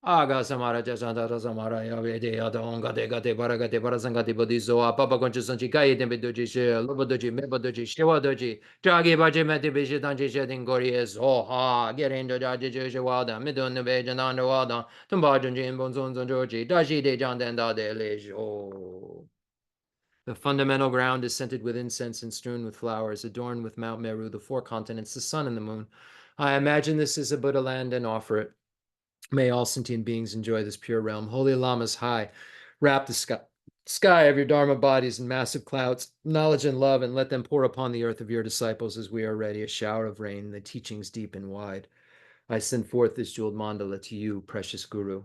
Aga samara jasandara samara ya vede ya donga de gate baragate barasangati bodizo papa concha sanchi kai tembe doji she lobo doji mebo doji shewa doji jagi baje mete beje danji shedin gori es oh ha gerendo jaji je wada midon ne beje nando wada tumba junji bon zon zon joji dashi de janden da de lejo. The fundamental ground is scented with incense and strewn with flowers, adorned with Mount Meru, the four continents, the sun and the moon. I imagine this is a Buddha land and offer it. May all sentient beings enjoy this pure realm. Holy Lamas high, wrap the sky of your Dharma bodies in massive clouds, knowledge and love, and let them pour upon the earth of your disciples as we are ready, a shower of rain, the teachings deep and wide. I send forth this jeweled mandala to you, precious Guru.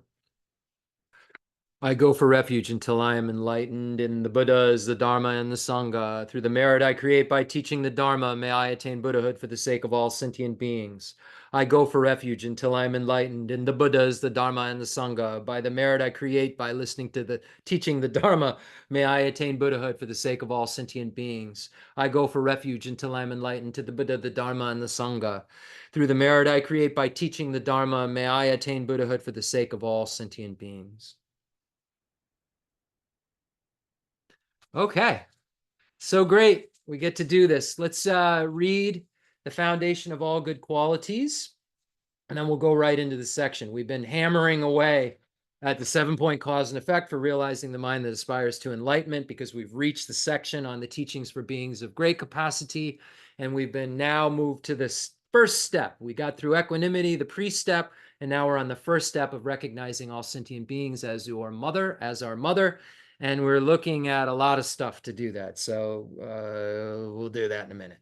I go for refuge until I am enlightened in the Buddhas, the Dharma, and the Sangha. Through the merit I create by teaching the Dharma, may I attain Buddhahood for the sake of all sentient beings. I go for refuge until I am enlightened in the Buddhas, the Dharma, and the Sangha. By the merit I create by listening to the teaching the Dharma, may I attain Buddhahood for the sake of all sentient beings. I go for refuge until I am enlightened to the Buddha, the Dharma, and the Sangha. Through the merit I create by teaching the Dharma, may I attain Buddhahood for the sake of all sentient beings. Okay, so great. We get to do this. Let's read the foundation of all good qualities, and then we'll go right into the section. We've been hammering away at the 7-point cause and effect for realizing the mind that aspires to enlightenment, because we've reached the section on the teachings for beings of great capacity, and we've been now moved to this first step. We got through equanimity, the pre-step, and now we're on the first step of recognizing all sentient beings as our mother, and we're looking at a lot of stuff to do that. So we'll do that in a minute.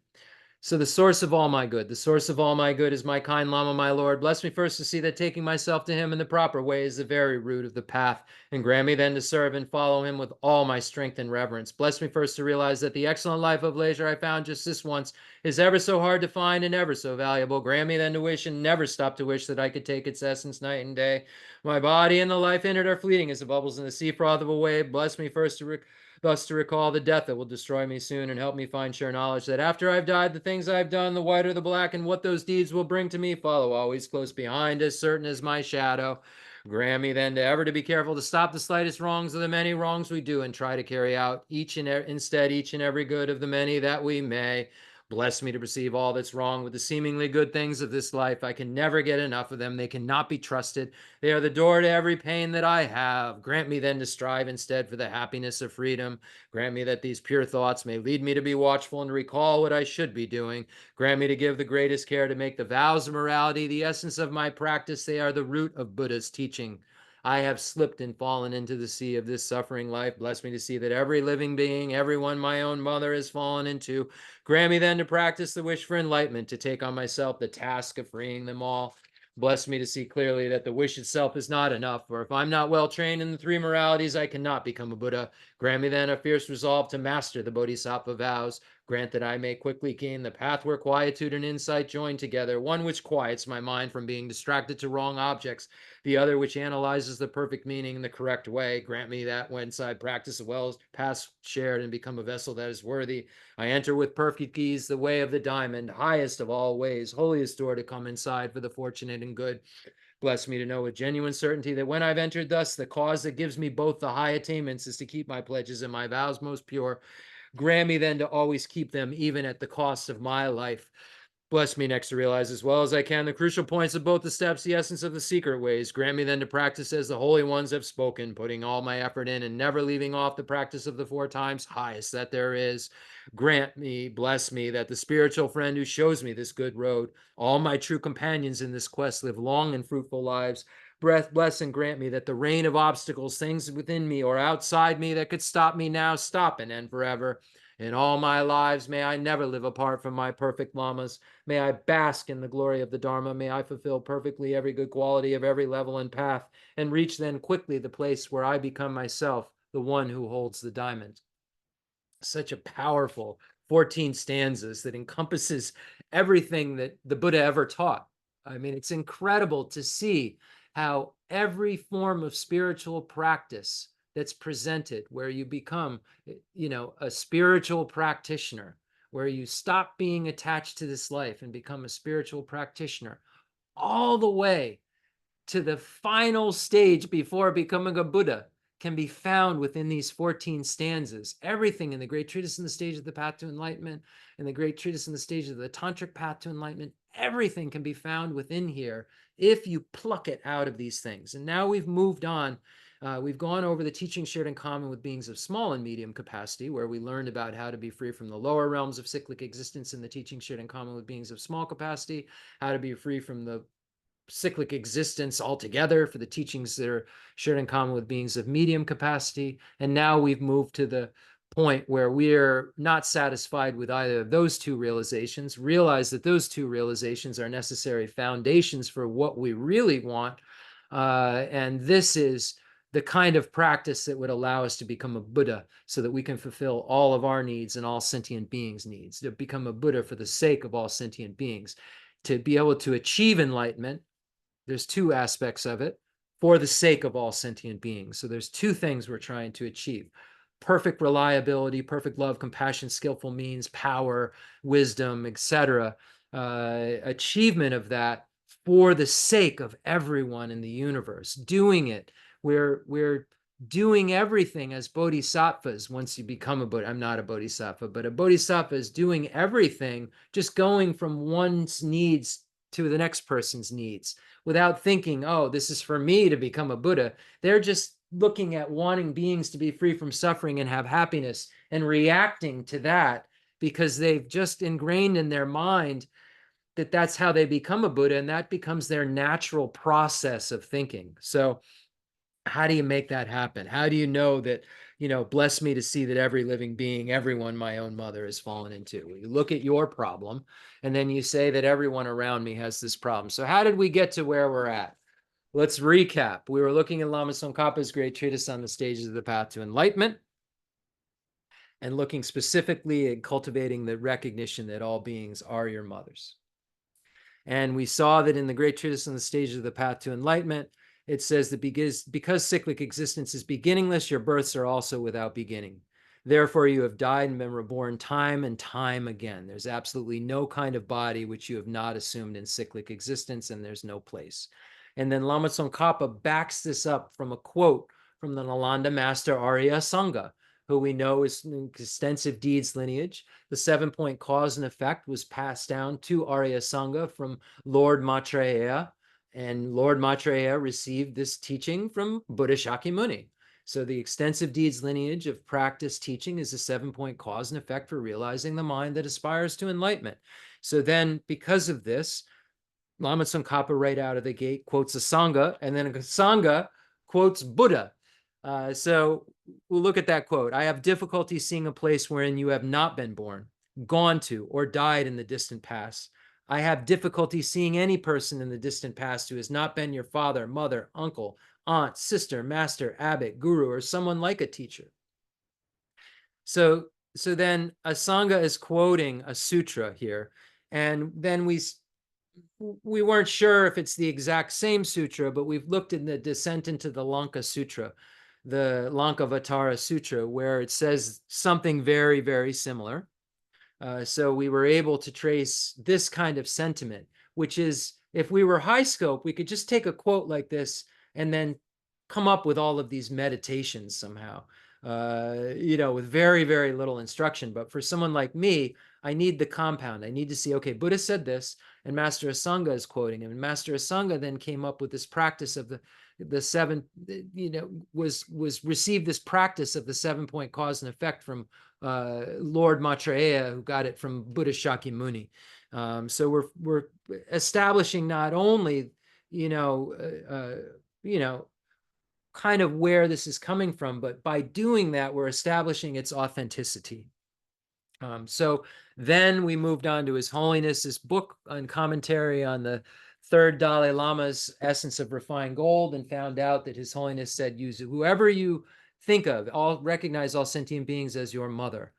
So the source of all my good, the source of all my good is my kind Lama, my Lord. Bless me first to see that taking myself to him in the proper way is the very root of the path, and grant me then to serve and follow him with all my strength and reverence. Bless me first to realize that the excellent life of leisure I found just this once is ever so hard to find and ever so valuable. Grant me then to wish and never stop to wish that I could take its essence night and day. My body and the life in it are fleeting as the bubbles in the sea froth of a wave. Bless me first to thus to recall the death that will destroy me soon, and help me find sure knowledge that after I've died, the things I've done, the white or the black, and what those deeds will bring to me, follow always close behind, as certain as my shadow. Grant me then to ever to be careful to stop the slightest wrongs of the many wrongs we do, and try to carry out instead each and every good of the many that we may. Bless me to perceive all that's wrong with the seemingly good things of this life. I can never get enough of them. They cannot be trusted. They are the door to every pain that I have. Grant me then to strive instead for the happiness of freedom. Grant me that these pure thoughts may lead me to be watchful and to recall what I should be doing. Grant me to give the greatest care to make the vows of morality the essence of my practice. They are the root of Buddha's teaching. I have slipped and fallen into the sea of this suffering life. Bless me to see that every living being, everyone my own mother, has fallen into. Grant me then to practice the wish for enlightenment, to take on myself the task of freeing them all. Bless me to see clearly that the wish itself is not enough, for if I'm not well trained in the three moralities, I cannot become a Buddha. Grant me then a fierce resolve to master the Bodhisattva vows. Grant that I may quickly gain the path where quietude and insight join together, one which quiets my mind from being distracted to wrong objects, the other which analyzes the perfect meaning in the correct way. Grant me that whence I practice as well as past shared and become a vessel that is worthy, I enter with perfect ease the way of the diamond, highest of all ways, holiest door to come inside for the fortunate and good. Bless me to know with genuine certainty that when I've entered thus, the cause that gives me both the high attainments is to keep my pledges and my vows most pure. Grant me then to always keep them, even at the cost of my life. Bless me next to realize as well as I can the crucial points of both the steps, the essence of the secret ways. Grant me then to practice as the holy ones have spoken, putting all my effort in and never leaving off the practice of the 4 times highest that there is. Grant me, bless me, that the spiritual friend who shows me this good road, all my true companions in this quest, live long and fruitful lives. Bless and grant me that the rain of obstacles, things within me or outside me that could stop me now, stop and end forever. In all my lives, may I never live apart from my perfect lamas. May I bask in the glory of the Dharma. May I fulfill perfectly every good quality of every level and path, and reach then quickly the place where I become myself, the one who holds the diamond. Such a powerful 14 stanzas that encompasses everything that the Buddha ever taught. I mean, it's incredible to see how every form of spiritual practice that's presented, where you become, a spiritual practitioner, where you stop being attached to this life and become a spiritual practitioner, all the way to the final stage before becoming a Buddha, can be found within these 14 stanzas. Everything in the great treatise in the stage of the path to enlightenment, and the great treatise in the stage of the tantric path to enlightenment, everything can be found within here if you pluck it out of these things. And now we've moved on. We've gone over the teaching shared in common with beings of small and medium capacity, where we learned about how to be free from the lower realms of cyclic existence in the teaching shared in common with beings of small capacity, how to be free from the cyclic existence altogether for the teachings that are shared in common with beings of medium capacity. And now we've moved to the point where we're not satisfied with either of those 2 realizations, realize that those 2 realizations are necessary foundations for what we really want. And this is the kind of practice that would allow us to become a Buddha so that we can fulfill all of our needs and all sentient beings' needs, to become a Buddha for the sake of all sentient beings, to be able to achieve enlightenment. There's two aspects of it: for the sake of all sentient beings. So there's two things we're trying to achieve: perfect reliability, perfect love, compassion, skillful means, power, wisdom, etc. Achievement of that for the sake of everyone in the universe. Doing it, we're doing everything as bodhisattvas. Once you become a Buddha, I'm not a bodhisattva, but a bodhisattva is doing everything, just going from one's needs to the next person's needs, without thinking, oh, this is for me to become a Buddha. They're just looking at wanting beings to be free from suffering and have happiness, and reacting to that because they've just ingrained in their mind that that's how they become a Buddha, and that becomes their natural process of thinking. So how do you make that happen? How do you know that, bless me to see that every living being, everyone my own mother has fallen into? You look at your problem, and then you say that everyone around me has this problem. So how did we get to where we're at? Let's recap. We were looking at Lama Tsongkhapa's great treatise on the stages of the path to enlightenment, and looking specifically at cultivating the recognition that all beings are your mothers. And we saw that in the great treatise on the stages of the path to enlightenment, it says that because cyclic existence is beginningless, your births are also without beginning. Therefore, you have died and been reborn time and time again. There's absolutely no kind of body which you have not assumed in cyclic existence, and there's no place. And then Lama Tsongkhapa backs this up from a quote from the Nalanda master Arya Sangha, who we know is an extensive deeds lineage. The 7-point cause and effect was passed down to Arya Sangha from Lord Maitreya, and Lord Maitreya received this teaching from Buddha Shakyamuni. So the extensive deeds lineage of practice teaching is a 7-point cause and effect for realizing the mind that aspires to enlightenment. So then, because of this, Lama Tsongkhapa right out of the gate quotes a Sangha, and then a Sangha quotes Buddha. So we'll look at that quote. I have difficulty seeing a place wherein you have not been born, gone to, or died in the distant past. I have difficulty seeing any person in the distant past who has not been your father, mother, uncle, aunt, sister, master, abbot, guru, or someone like a teacher. So then a Sangha is quoting a sutra here, and then we weren't sure if it's the exact same sutra, but we've looked in the descent into the Lanka Sutra, the Lankavatara Sutra, where it says something very, very similar. So we were able to trace this kind of sentiment, which is, if we were high scope, we could just take a quote like this and then come up with all of these meditations somehow, with very, very little instruction. But for someone like me, I need the compound. I need to see, okay, Buddha said this, and Master Asanga is quoting him. And Master Asanga then came up with this practice of the seven, was received this practice of the 7-point cause and effect from Lord Maitreya, who got it from Buddha Shakyamuni. So we're establishing not only, kind of where this is coming from, but by doing that, we're establishing its authenticity. So then we moved on to His Holiness's book and commentary on the third Dalai Lama's Essence of Refined Gold, and found out that His Holiness said, use whoever you think of, recognize all sentient beings as your mother.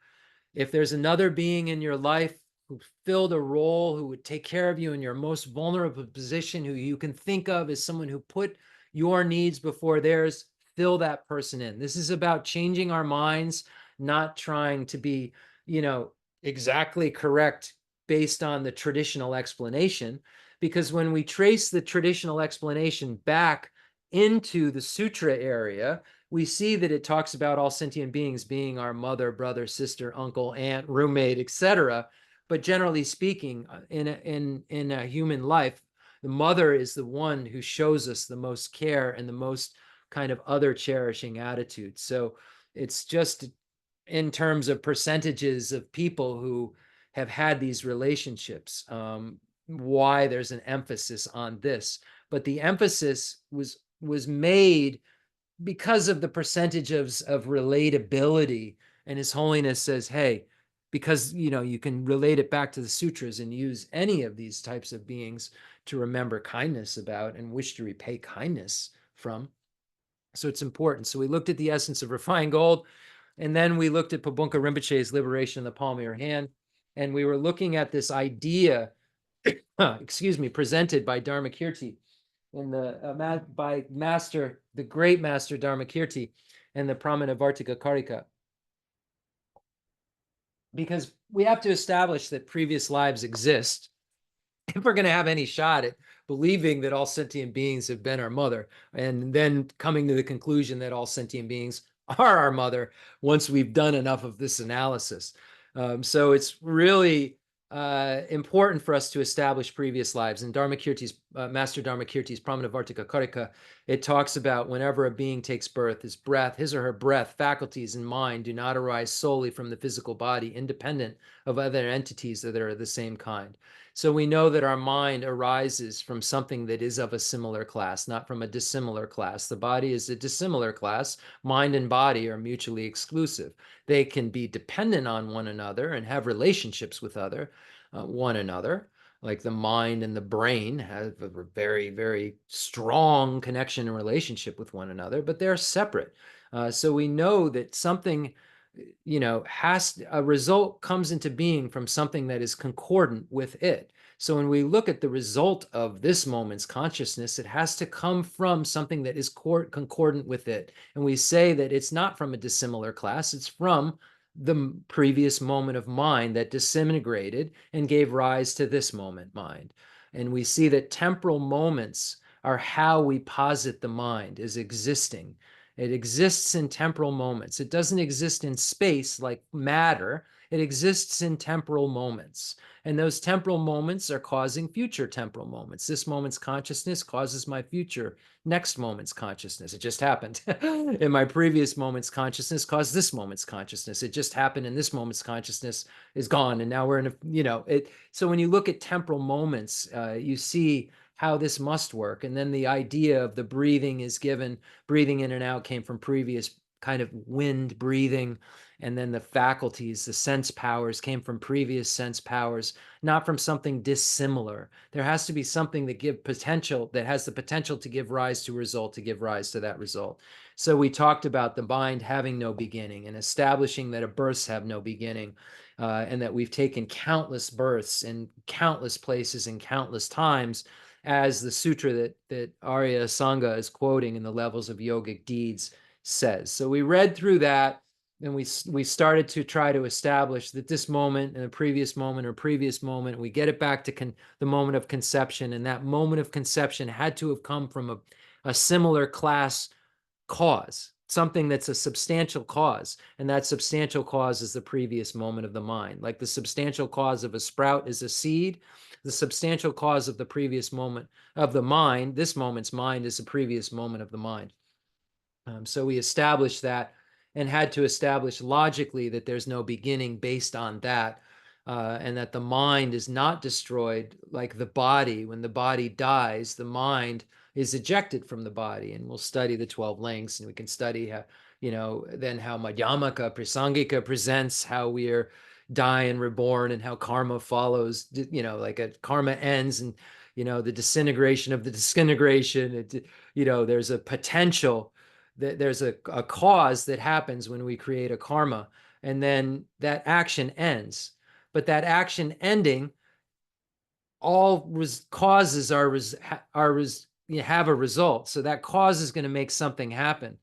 If there's another being in your life who filled a role, who would take care of you in your most vulnerable position, who you can think of as someone who put your needs before theirs, fill that person in. This is about changing our minds, not trying to be, exactly correct based on the traditional explanation. Because when we trace the traditional explanation back into the sutra area, we see that it talks about all sentient beings being our mother, brother, sister, uncle, aunt, roommate, etc. But generally speaking, in a human life, the mother is the one who shows us the most care and the most kind of other cherishing attitude. So it's just in terms of percentages of people who have had these relationships, why there's an emphasis on this. But the emphasis was made because of the percentage of relatability. And His Holiness says, hey, because you can relate it back to the sutras and use any of these types of beings to remember kindness about and wish to repay kindness from. So it's important. So we looked at the essence of refined gold, and then we looked at Pabunka Rinpoche's liberation in the palm of your hand. And we were looking at this idea, presented by Dharmakirti in by the great master Dharmakirti and the Pramanavartika Karika. Because we have to establish that previous lives exist if we're going to have any shot at believing that all sentient beings have been our mother, and then coming to the conclusion that all sentient beings are our mother once we've done enough of this analysis. So it's really important for us to establish previous lives. In Master Dharmakirti's Pramanavartika Karika, it talks about whenever a being takes birth, his or her breath, faculties, and mind do not arise solely from the physical body, independent of other entities that are of the same kind. So we know that our mind arises from something that is of a similar class, not from a dissimilar class. The body is a dissimilar class. Mind and body are mutually exclusive. They can be dependent on one another and have relationships with one another. Like the mind and the brain have a very, very strong connection and relationship with one another, but they're separate. So we know that something, a result comes into being from something that is concordant with it. So when we look at the result of this moment's consciousness, it has to come from something that is concordant with it. And we say that it's not from a dissimilar class, it's from the previous moment of mind that disintegrated and gave rise to this moment mind. And we see that temporal moments are how we posit the mind as existing. It exists in temporal moments. It doesn't exist in space like matter. It exists in temporal moments. And those temporal moments are causing future temporal moments. This moment's consciousness causes my future next moment's consciousness. It just happened. In my previous moment's consciousness caused this moment's consciousness. It just happened and this moment's consciousness is gone. And now we're in so when you look at temporal moments, you see how this must work. And then the idea of the breathing is given, breathing in and out came from previous kind of wind breathing. And then the faculties, the sense powers came from previous sense powers, not from something dissimilar. There has to be something that has the potential to give rise to a result, to give rise to that result. So we talked about the mind having no beginning and establishing that births have no beginning, and that we've taken countless births in countless places and countless times, as the sutra that Arya Sangha is quoting in the Levels of Yogic Deeds says. So we read through that, and we started to try to establish that this moment and a previous moment or previous moment, we get it back to the moment of conception, and that moment of conception had to have come from a similar class cause, something that's a substantial cause, and that substantial cause is the previous moment of the mind. Like the substantial cause of a sprout is a seed, the substantial cause of the previous moment of the mind, this moment's mind, is the previous moment of the mind. So we established that and had to establish logically that there's no beginning based on that, and that the mind is not destroyed like the body. When the body dies, the mind is ejected from the body. And we'll study the 12 links, and we can study how, then how Madhyamaka, Prasangika presents how we are die and reborn, and how karma follows, like a karma ends, and, the disintegration of the disintegration, there's a potential, there's a cause that happens when we create a karma, and then that action ends. But that action ending, all causes have a result. So that cause is going to make something happen.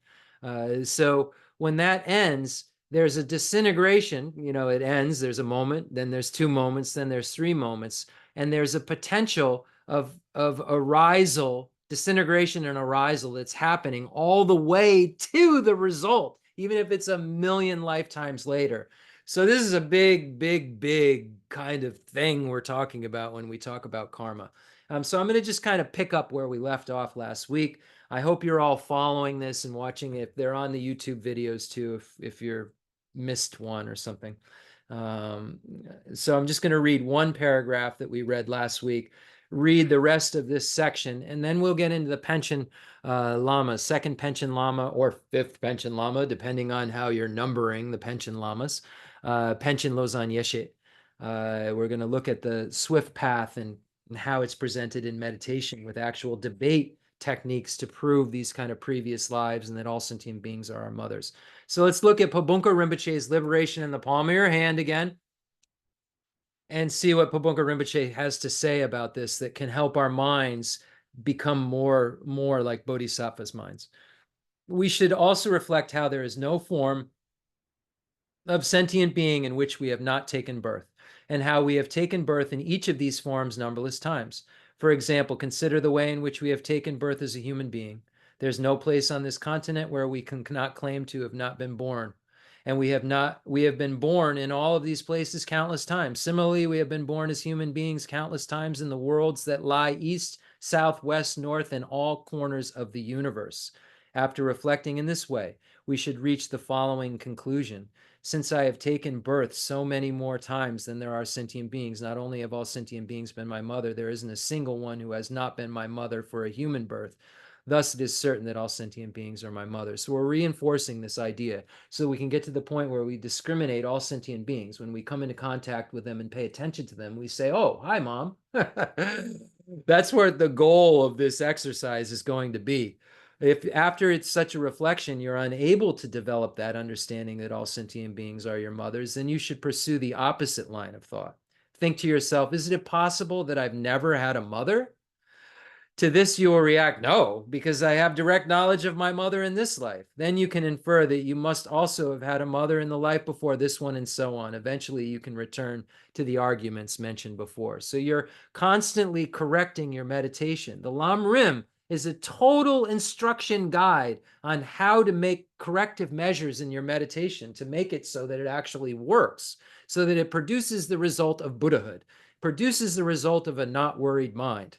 So when that ends, there's a disintegration. It ends. There's a moment. Then there's 2 moments. Then there's 3 moments, and there's a potential of arisal, disintegration and arisal that's happening all the way to the result, even if it's a million lifetimes later. So this is a big, big, big kind of thing we're talking about when we talk about karma. So I'm going to just kind of pick up where we left off last week. I hope you're all following this and watching it. They're on the YouTube videos too, if you're missed one or something. So I'm just going to read one paragraph that we read last week, read the rest of this section, and then we'll get into the Panchen Lama, second Panchen Lama or fifth Panchen Lama, depending on how you're numbering the Panchen Lamas, Panchen Lozan Yeshe. We're going to look at the swift path and how it's presented in meditation with actual debate techniques to prove these kind of previous lives and that all sentient beings are our mothers. So let's look at Pabunka Rinpoche's Liberation in the Palm of Your Hand again and see what Pabunka Rinpoche has to say about this that can help our minds become more like Bodhisattva's minds. We should also reflect how there is no form of sentient being in which we have not taken birth, and how we have taken birth in each of these forms numberless times. For example, consider the way in which we have taken birth as a human being. There's no place on this continent where we cannot claim to have not been born. And we have been born in all of these places countless times. Similarly, we have been born as human beings countless times in the worlds that lie east, south, west, north, and all corners of the universe. After reflecting in this way, we should reach the following conclusion. Since I have taken birth so many more times than there are sentient beings, not only have all sentient beings been my mother, there isn't a single one who has not been my mother for a human birth. Thus, it is certain that all sentient beings are my mother. So we're reinforcing this idea so we can get to the point where we discriminate all sentient beings. When we come into contact with them and pay attention to them, we say, oh, hi, Mom. That's where the goal of this exercise is going to be. If after it's such a reflection, you're unable to develop that understanding that all sentient beings are your mothers, then you should pursue the opposite line of thought. Think to yourself, is it possible that I've never had a mother? To this, you will react, no, because I have direct knowledge of my mother in this life. Then you can infer that you must also have had a mother in the life before this one, and so on. Eventually, you can return to the arguments mentioned before. So you're constantly correcting your meditation. The Lam Rim is a total instruction guide on how to make corrective measures in your meditation to make it so that it actually works, so that it produces the result of Buddhahood, produces the result of a not worried mind.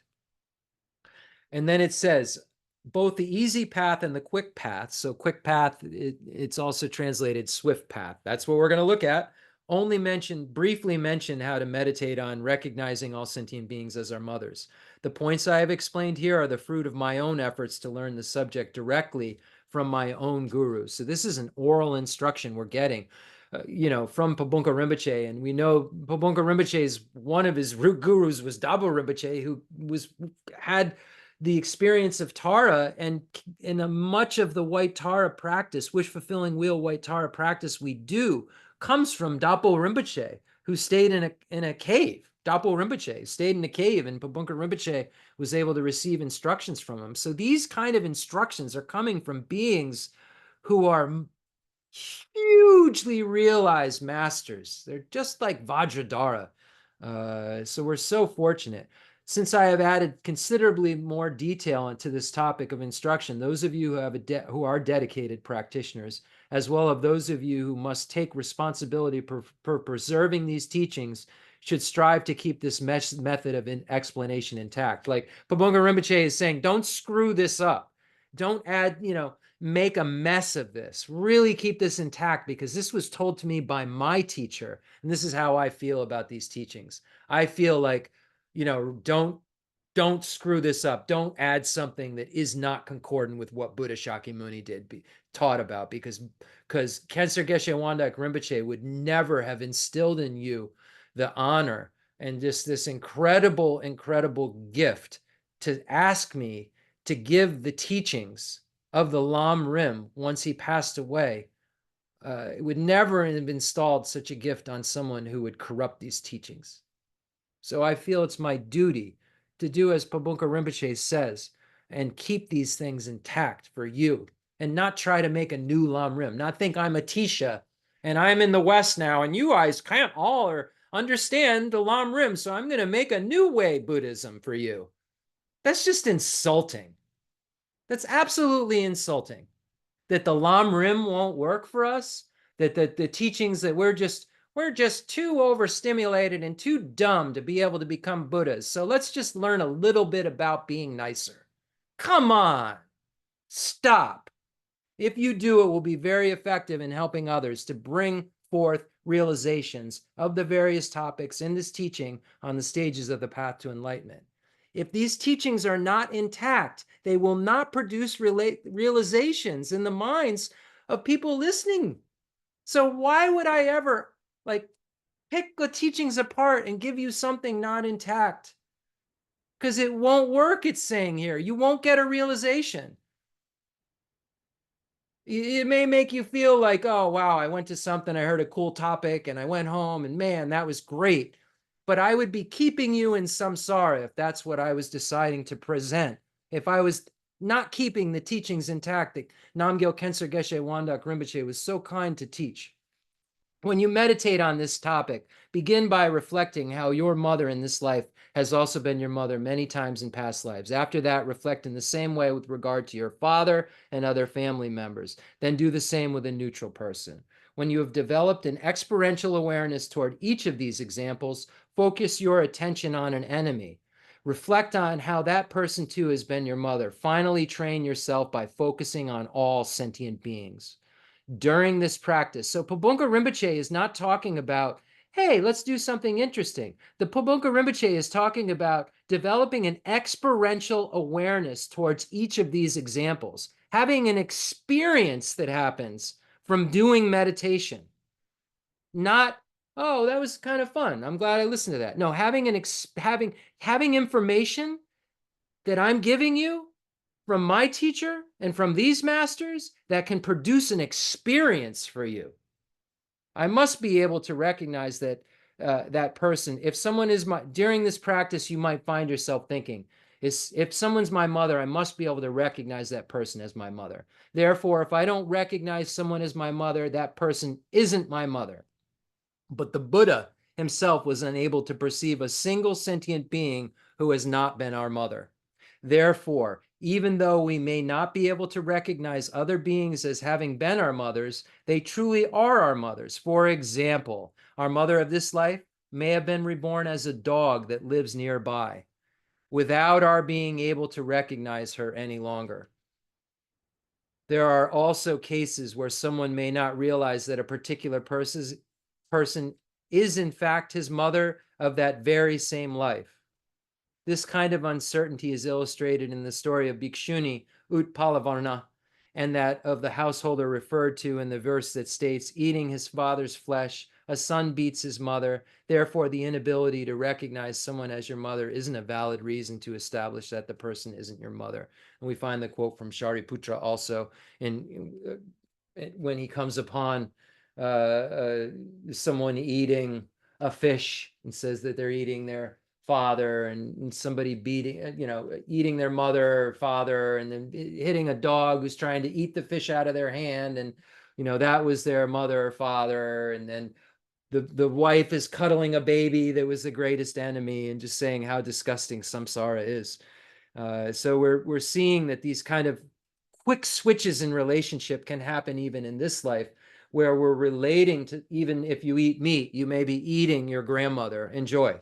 And then it says, both the easy path and the quick path. So quick path, it's also translated swift path. That's what we're going to look at. Only briefly mention how to meditate on recognizing all sentient beings as our mothers. The points I have explained here are the fruit of my own efforts to learn the subject directly from my own guru. So this is an oral instruction we're getting, from Pabunka Rinpoche. And we know Pabunka Rinpoche's, one of his root gurus was Dabo Rinpoche, who had the experience of Tara, and in much of the White Tara practice, wish-fulfilling wheel White Tara practice we do, comes from Dapo Rinpoche, who stayed in a cave. Dapo Rinpoche stayed in a cave, and Pabunka Rinpoche was able to receive instructions from him. So these kind of instructions are coming from beings who are hugely realized masters. They're just like Vajradhara. So we're so fortunate. Since I have added considerably more detail into this topic of instruction, those of you who are dedicated practitioners, as well as those of you who must take responsibility for preserving these teachings, should strive to keep this method of explanation intact. Like Pabunka Rinpoche is saying, don't screw this up. Don't add, make a mess of this. Really keep this intact, because this was told to me by my teacher. And this is how I feel about these teachings. I feel like, don't screw this up. Don't add something that is not concordant with what Buddha Shakyamuni taught about, because Khyentse Geshe Wandak Rinpoche would never have instilled in you the honor and just this incredible, incredible gift to ask me to give the teachings of the Lam Rim once he passed away. It would never have installed such a gift on someone who would corrupt these teachings. So I feel it's my duty to do as Pabunka Rinpoche says and keep these things intact for you, and not try to make a new Lam Rim, not think I'm a Tisha and I'm in the West now and you guys can't all understand the Lam Rim, so I'm going to make a new way Buddhism for you. That's just insulting. That's absolutely insulting. That the Lam Rim won't work for us, that the teachings that we're just too overstimulated and too dumb to be able to become Buddhas. So let's just learn a little bit about being nicer. Come on, stop. If you do, it will be very effective in helping others to bring forth realizations of the various topics in this teaching on the stages of the path to enlightenment. If these teachings are not intact, they will not produce realizations in the minds of people listening. So why would I ever pick the teachings apart and give you something not intact? because it won't work, it's saying here. You won't get a realization. It may make you feel like, oh, wow, I went to something, I heard a cool topic, and I went home, and man, that was great. But I would be keeping you in samsara if that's what I was deciding to present. If I was not keeping the teachings intact that Namgyal Khenser Geshe Wandak Rinpoche was so kind to teach. When you meditate on this topic, begin by reflecting how your mother in this life has also been your mother many times in past lives. After that, reflect in the same way with regard to your father and other family members. Then do the same with a neutral person. When you have developed an experiential awareness toward each of these examples, focus your attention on an enemy. Reflect on how that person too has been your mother. Finally, train yourself by focusing on all sentient beings during this practice. So Pabonka Rinpoche is not talking about, hey, let's do something interesting. The Pabonka Rinpoche is talking about developing an experiential awareness towards each of these examples, having an experience that happens from doing meditation. Not, oh, that was kind of fun. I'm glad I listened to that. No, having information that I'm giving you from my teacher and from these masters that can produce an experience for you. I must be able to recognize that that person, if someone is during this practice, you might find yourself thinking, if someone's my mother, I must be able to recognize that person as my mother. Therefore, if I don't recognize someone as my mother, that person isn't my mother. But the Buddha himself was unable to perceive a single sentient being who has not been our mother. Therefore, even though we may not be able to recognize other beings as having been our mothers, they truly are our mothers. For example, our mother of this life may have been reborn as a dog that lives nearby, without our being able to recognize her any longer. There are also cases where someone may not realize that a particular person is in fact his mother of that very same life. This kind of uncertainty is illustrated in the story of Bhikshuni Utpalavarna and that of the householder referred to in the verse that states, eating his father's flesh, a son beats his mother. Therefore, the inability to recognize someone as your mother isn't a valid reason to establish that the person isn't your mother. And we find the quote from Shariputra also when he comes upon someone eating a fish and says that they're eating their father, and somebody eating their mother or father, and then hitting a dog who's trying to eat the fish out of their hand, and that was their mother or father. And then the wife is cuddling a baby that was the greatest enemy, and just saying how disgusting samsara is. So we're seeing that these kind of quick switches in relationship can happen even in this life, where we're relating to, even if you eat meat, you may be eating your grandmother. Enjoy.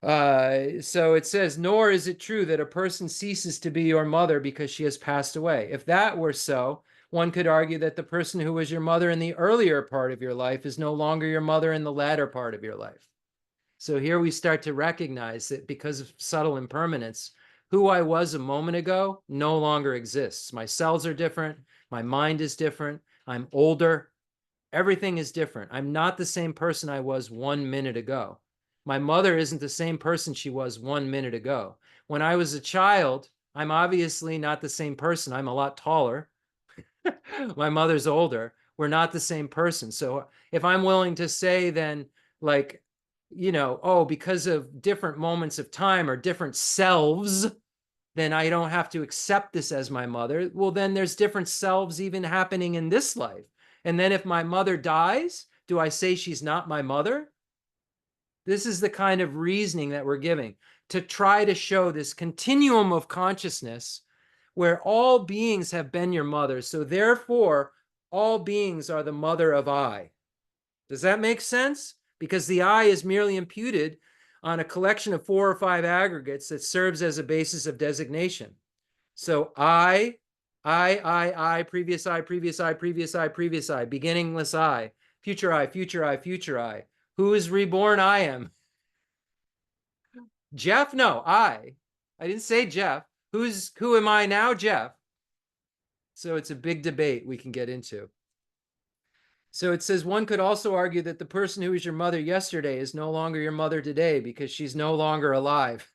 So it says, nor is it true that a person ceases to be your mother because she has passed away. If that were so, one could argue that the person who was your mother in the earlier part of your life is no longer your mother in the latter part of your life. So here we start to recognize that because of subtle impermanence, who I was a moment ago no longer exists. My cells are different. My mind is different. I'm older. Everything is different. I'm not the same person I was 1 minute ago. My mother isn't the same person she was 1 minute ago. When I was a child, I'm obviously not the same person. I'm a lot taller. My mother's older. We're not the same person. So if I'm willing to say then, like, oh, because of different moments of time or different selves, then I don't have to accept this as my mother. Well, then there's different selves even happening in this life. And then if my mother dies, do I say she's not my mother? This is the kind of reasoning that we're giving to try to show this continuum of consciousness where all beings have been your mother. So therefore, all beings are the mother of I. Does that make sense? Because the I is merely imputed on a collection of 4 or 5 aggregates that serves as a basis of designation. So I, previous I, previous I, previous I, previous I, beginningless I, future I, future I, future I. Who is reborn? I am. Jeff? No, I. I didn't say Jeff. Who am I now? Jeff. So it's a big debate we can get into. So it says one could also argue that the person who was your mother yesterday is no longer your mother today because she's no longer alive.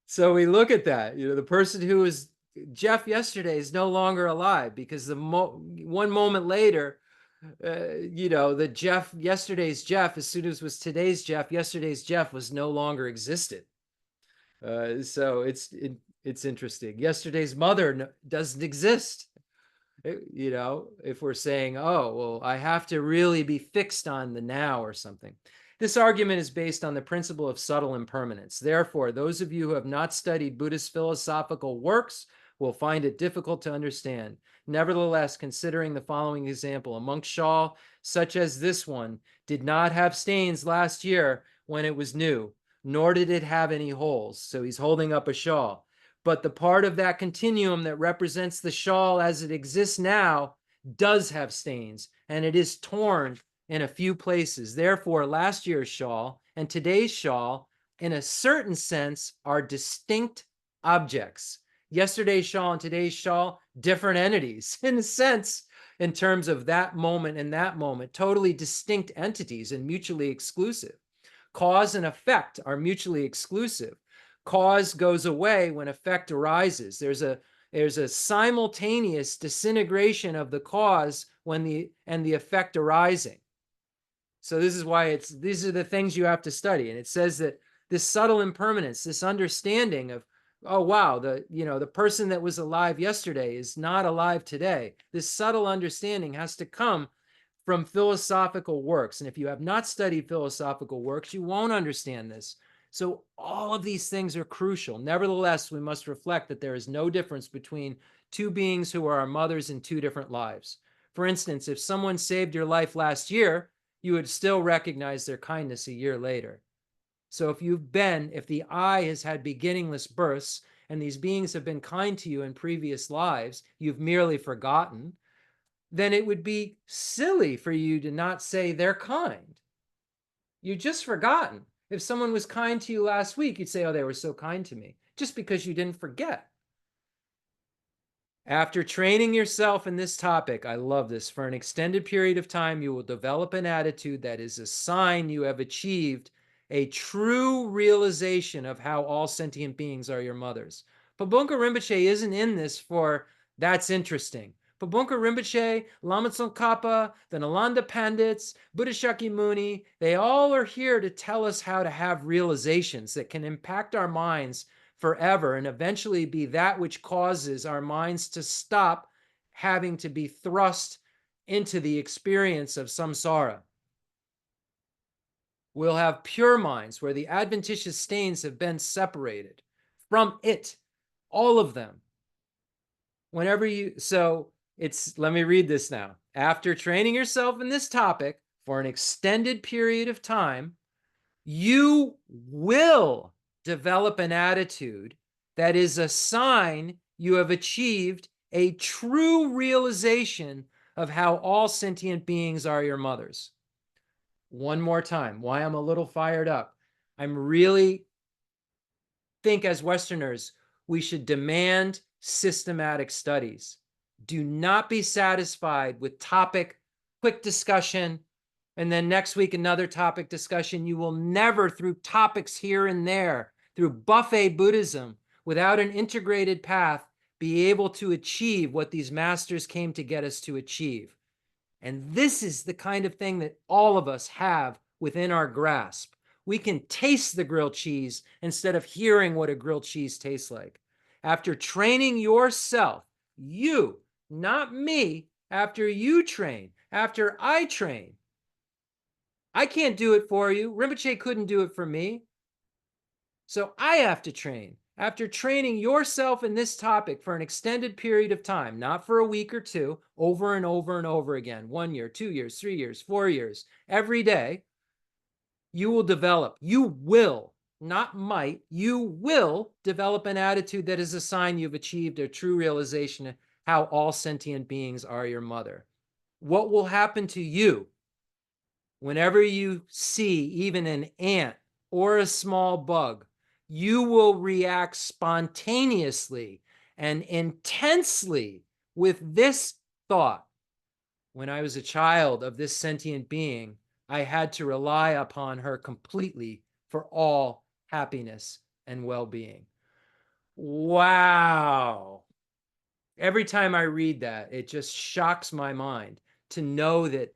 So we look at that, the person who was Jeff yesterday is no longer alive because one moment later, the yesterday's Jeff, as soon as was today's Jeff, yesterday's Jeff was no longer existed. So it's interesting. Yesterday's mother doesn't exist. If we're saying, oh, well, I have to really be fixed on the now or something. This argument is based on the principle of subtle impermanence. Therefore, those of you who have not studied Buddhist philosophical works will find it difficult to understand. Nevertheless, considering the following example, a monk shawl such as this one did not have stains last year when it was new, nor did it have any holes. So he's holding up a shawl. But the part of that continuum that represents the shawl as it exists now does have stains, and it is torn in a few places. Therefore, last year's shawl and today's shawl, in a certain sense, are distinct objects. Yesterday's shawl and today's shawl, different entities, in a sense, in terms of that moment and that moment, totally distinct entities and mutually exclusive. Cause and effect are mutually exclusive. Cause goes away when effect arises. There's a simultaneous disintegration of the cause when the effect arising. So this is why these are the things you have to study. And it says that this subtle impermanence, this understanding of, oh wow, the person that was alive yesterday is not alive today. This subtle understanding has to come from philosophical works. And if you have not studied philosophical works, you won't understand this. So all of these things are crucial. Nevertheless, we must reflect that there is no difference between two beings who are our mothers in two different lives. For instance, if someone saved your life last year, you would still recognize their kindness a year later. So if the I has had beginningless births, and these beings have been kind to you in previous lives, you've merely forgotten, then it would be silly for you to not say they're kind. You've just forgotten. If someone was kind to you last week, you'd say, oh, they were so kind to me, just because you didn't forget. After training yourself in this topic, I love this, for an extended period of time, you will develop an attitude that is a sign you have achieved a true realization of how all sentient beings are your mothers. Pabunka Rinpoche isn't in this for that's interesting. Pabunka Rinpoche, Lama Tsongkhapa, the Nalanda Pandits, Buddha Shakyamuni, they all are here to tell us how to have realizations that can impact our minds forever and eventually be that which causes our minds to stop having to be thrust into the experience of samsara. We'll have pure minds where the adventitious stains have been separated from it, all of them. Let me read this now. After training yourself in this topic for an extended period of time, you will develop an attitude that is a sign you have achieved a true realization of how all sentient beings are your mothers. One more time, why I'm a little fired up. I'm really think as Westerners, we should demand systematic studies. Do not be satisfied with topic, quick discussion, and then next week another topic discussion. You will never, through topics here and there, through buffet Buddhism, without an integrated path, be able to achieve what these masters came to get us to achieve. And this is the kind of thing that all of us have within our grasp. We can taste the grilled cheese instead of hearing what a grilled cheese tastes like. After training yourself, you, not me, after you train, after I train, I can't do it for you. Rinpoche couldn't do it for me. So I have to train. After training yourself in this topic for an extended period of time, not for a week or two, over and over and over again, 1 year, 2 years, 3 years, 4 years, every day, you will, not might, you will develop an attitude that is a sign you've achieved a true realization of how all sentient beings are your mother. What will happen to you whenever you see even an ant or a small bug? You will react spontaneously and intensely with this thought. When I was a child of this sentient being, I had to rely upon her completely for all happiness, and well-being. Wow. Every time I read that, it just shocks my mind to know that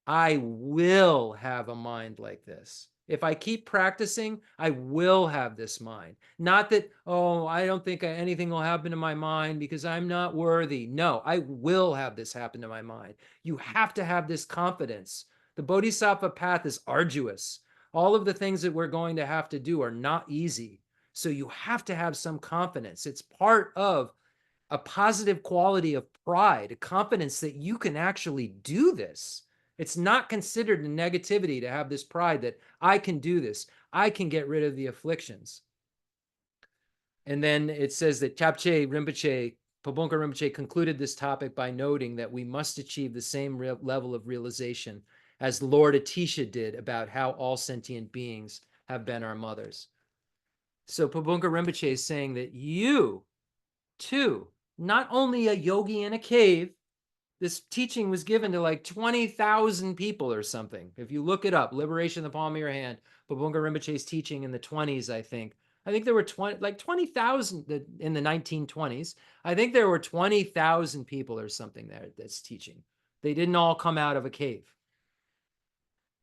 I will have a mind like this. If I keep practicing, I will have this mind. Not that, oh, I don't think anything will happen to my mind because I'm not worthy. No, I will have this happen to my mind. You have to have this confidence. The Bodhisattva path is arduous. All of the things that we're going to have to do are not easy. So you have to have some confidence. It's part of a positive quality of pride, a confidence that you can actually do this. It's not considered a negativity to have this pride that I can do this. I can get rid of the afflictions. And then it says that Chapche Rinpoche, Pabonka Rinpoche concluded this topic by noting that we must achieve the same level of realization as Lord Atisha did about how all sentient beings have been our mothers. So Pabonka Rinpoche is saying that you, too, not only a yogi in a cave, this teaching was given to like 20,000 people or something. If you look it up, Liberation in the Palm of Your Hand, Pabonka Rinpoche's teaching in the 20s, I think. I think there were 20,000 in the 1920s. I think there were 20,000 people or something there that's teaching. They didn't all come out of a cave.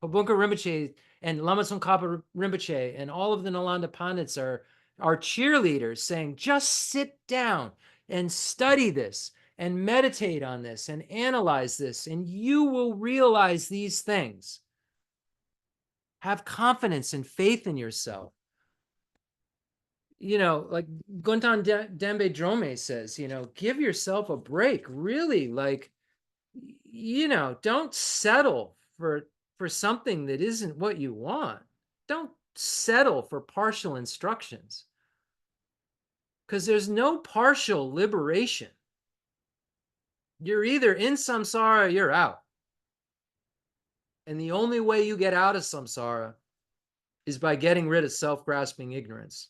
Pabonka Rinpoche and Lama Tsongkhapa Rinpoche and all of the Nalanda Pandits are cheerleaders saying, just sit down and study this and meditate on this and analyze this, and you will realize these things. Have confidence and faith in yourself. You know, like Gontan Dembe Drome says, you know, give yourself a break. Really, like, you know, don't settle for something that isn't what you want. Don't settle for partial instructions, because there's no partial liberation. You're either in samsara or you're out. And the only way you get out of samsara is by getting rid of self-grasping ignorance,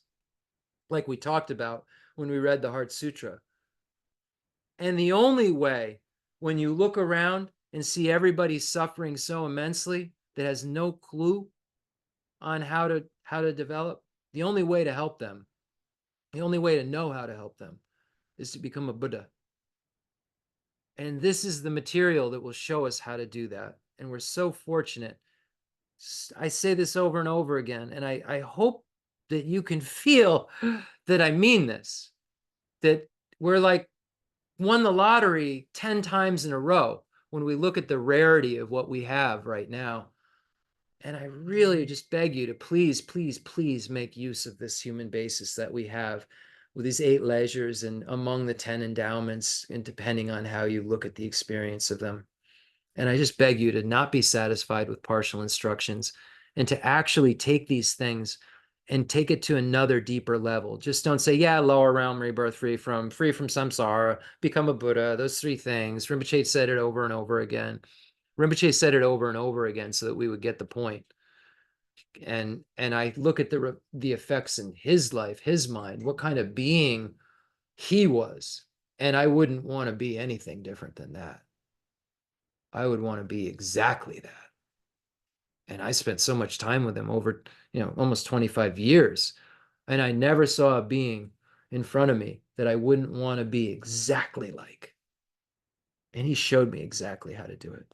like we talked about when we read the Heart Sutra. And the only way, when you look around and see everybody suffering so immensely that has no clue on how to develop, the only way to help them, the only way to know how to help them, is to become a Buddha. And this is the material that will show us how to do that. And we're so fortunate. I say this over and over again, and I hope that you can feel that I mean this, that we're like won the lottery 10 times in a row when we look at the rarity of what we have right now. And I really just beg you to please, please, please make use of this human basis that we have with these 8 leisures and among the 10 endowments, and depending on how you look at the experience of them. And I just beg you to not be satisfied with partial instructions and to actually take these things and take it to another deeper level. Just don't say, yeah, lower realm rebirth, free from samsara, become a Buddha, those 3 things. Rinpoche said it over and over again. Rinpoche said it over and over again so that we would get the point. And I look at the effects in his life, his mind, what kind of being he was. And I wouldn't want to be anything different than that. I would want to be exactly that. And I spent so much time with him over, almost 25 years. And I never saw a being in front of me that I wouldn't want to be exactly like. And he showed me exactly how to do it.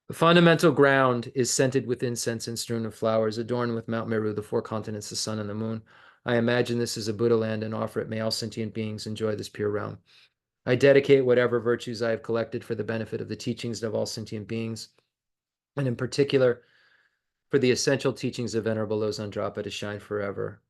The fundamental ground is scented with incense and strewn with flowers, adorned with Mount Meru, the 4 continents, the sun, and the moon. I imagine this is a Buddha land and offer it. May all sentient beings enjoy this pure realm. I dedicate whatever virtues I have collected for the benefit of the teachings of all sentient beings, and in particular, for the essential teachings of Venerable Losang to shine forever.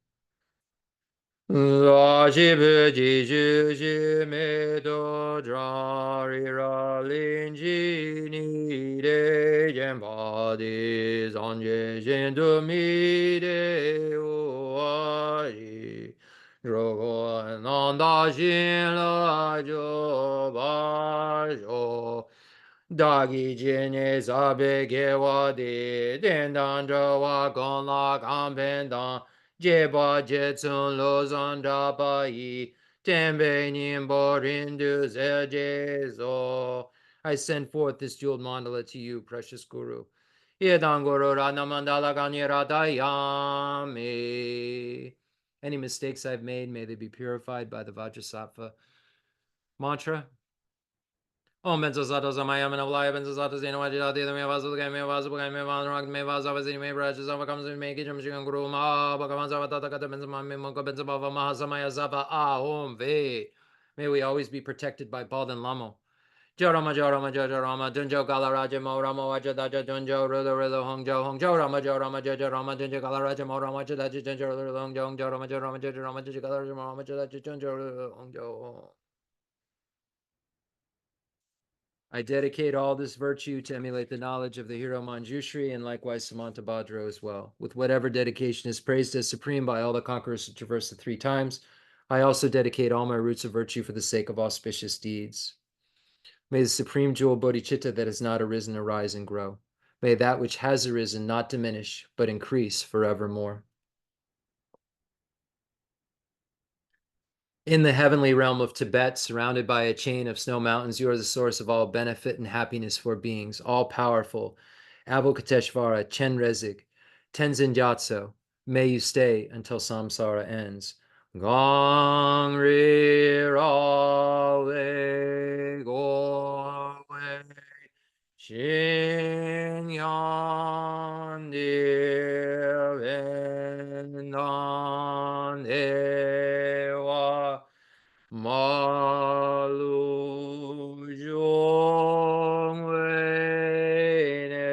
Dagi jene zabe gewa de dendan jawa gon la kampendan jeba jetsun lo zanda pa yi tembe nimbo rindu zeje zo. I send forth this jeweled mandala to you, precious Guru. Any mistakes I've made, may they be purified by the Vajrasattva mantra. Om Benzasato Samaya Manavlaya Benzasato Zeno Vajrati the Mevas of the Mevas of the Mevas Mevas of the Mevas of comes in make it Guru Ma Bhagavan Savatata Benzama Monka Benzabava Mahasamaya Zava Om Ve. May we always be protected by Bald and Lamo. Jorama Jorama Jorama Dunjo Galaraja Morama Wajadaja Dunjo Ruda Hongjo Rama Jorama Jorama Dunjo Galaraja Morama Wajadaja Dunjo Hongjo Jorama Jorama Jorama Dunjo Galaraja Morama Wajadaja Dunjo Hongjo. I dedicate all this virtue to emulate the knowledge of the hero Manjushri and likewise Samantabhadra as well. With whatever dedication is praised as supreme by all the conquerors who traverse the 3 times, I also dedicate all my roots of virtue for the sake of auspicious deeds. May the supreme jewel bodhicitta that has not arisen arise and grow. May that which has arisen not diminish, but increase forevermore. In the heavenly realm of Tibet, surrounded by a chain of snow mountains, you are the source of all benefit and happiness for beings, all powerful. Avalokiteshvara, Chenrezig, Tenzin Gyatso, may you stay until samsara ends. Gong ri ra le go wei Shin yan dir ven dan e wa ma lu zhong wei ne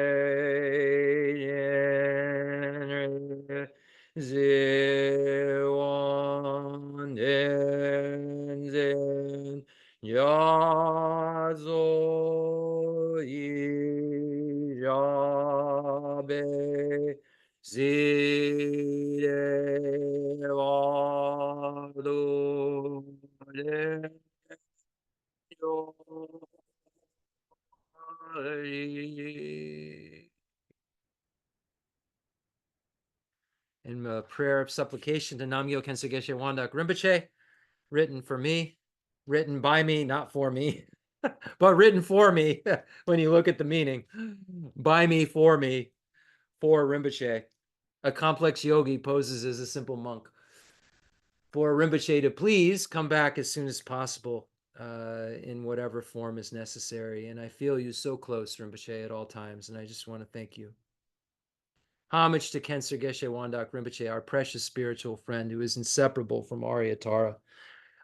zi wan den zen ya zo yi ja be zi de wa du de yo in a prayer of supplication to Namgyo Khyentse Geshe Wandak Rinpoche, written for me, written by me, not for me, but written for me when you look at the meaning. By me, for Rinpoche. A complex yogi poses as a simple monk. For Rinpoche to please come back as soon as possible in whatever form is necessary. And I feel you so close, Rinpoche, at all times. And I just want to thank you. Homage to Khyentse Geshe Wandak Rinpoche, our precious spiritual friend who is inseparable from Aryatara.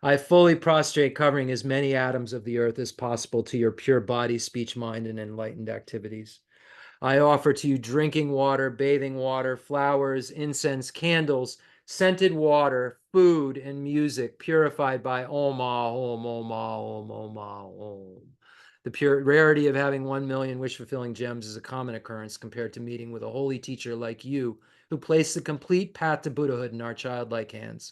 I fully prostrate, covering as many atoms of the earth as possible to your pure body, speech, mind, and enlightened activities. I offer to you drinking water, bathing water, flowers, incense, candles, scented water, food, and music purified by Om Ah Om Om Ah Om Om Ah Om. The pure rarity of having 1 million wish-fulfilling gems is a common occurrence compared to meeting with a holy teacher like you, who placed the complete path to Buddhahood in our childlike hands.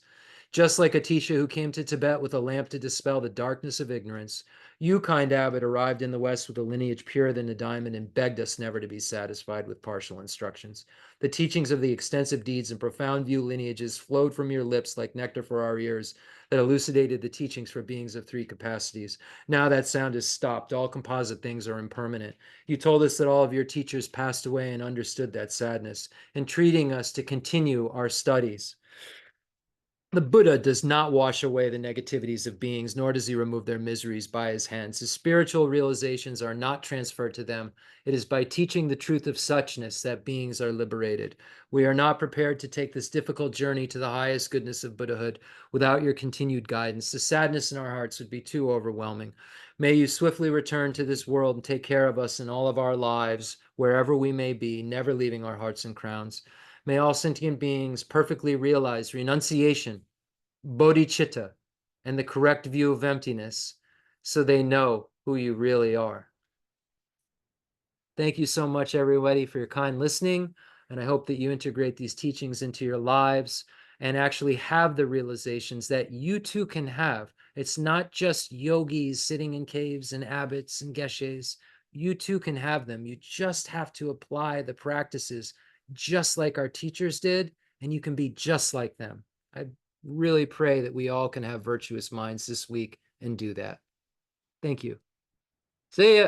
Just like a teacher who came to Tibet with a lamp to dispel the darkness of ignorance, you, kind abbot, arrived in the West with a lineage purer than a diamond and begged us never to be satisfied with partial instructions. The teachings of the extensive deeds and profound view lineages flowed from your lips like nectar for our ears that elucidated the teachings for beings of 3 capacities. Now that sound is stopped. All composite things are impermanent. You told us that all of your teachers passed away and understood that sadness, entreating us to continue our studies. The Buddha does not wash away the negativities of beings, nor does he remove their miseries by his hands. His spiritual realizations are not transferred to them. It is by teaching the truth of suchness that beings are liberated. We are not prepared to take this difficult journey to the highest goodness of Buddhahood without your continued guidance. The sadness in our hearts would be too overwhelming. May you swiftly return to this world and take care of us in all of our lives, wherever we may be, never leaving our hearts and crowns. May all sentient beings perfectly realize renunciation, bodhicitta, and the correct view of emptiness, so they know who you really are. Thank you so much, everybody, for your kind listening, and I hope that you integrate these teachings into your lives and actually have the realizations that you too can have. It's not just yogis sitting in caves and abbots and geshes. You too can have them. You just have to apply the practices just like our teachers did, and you can be just like them. I really pray that we all can have virtuous minds this week and do that. Thank you. See ya.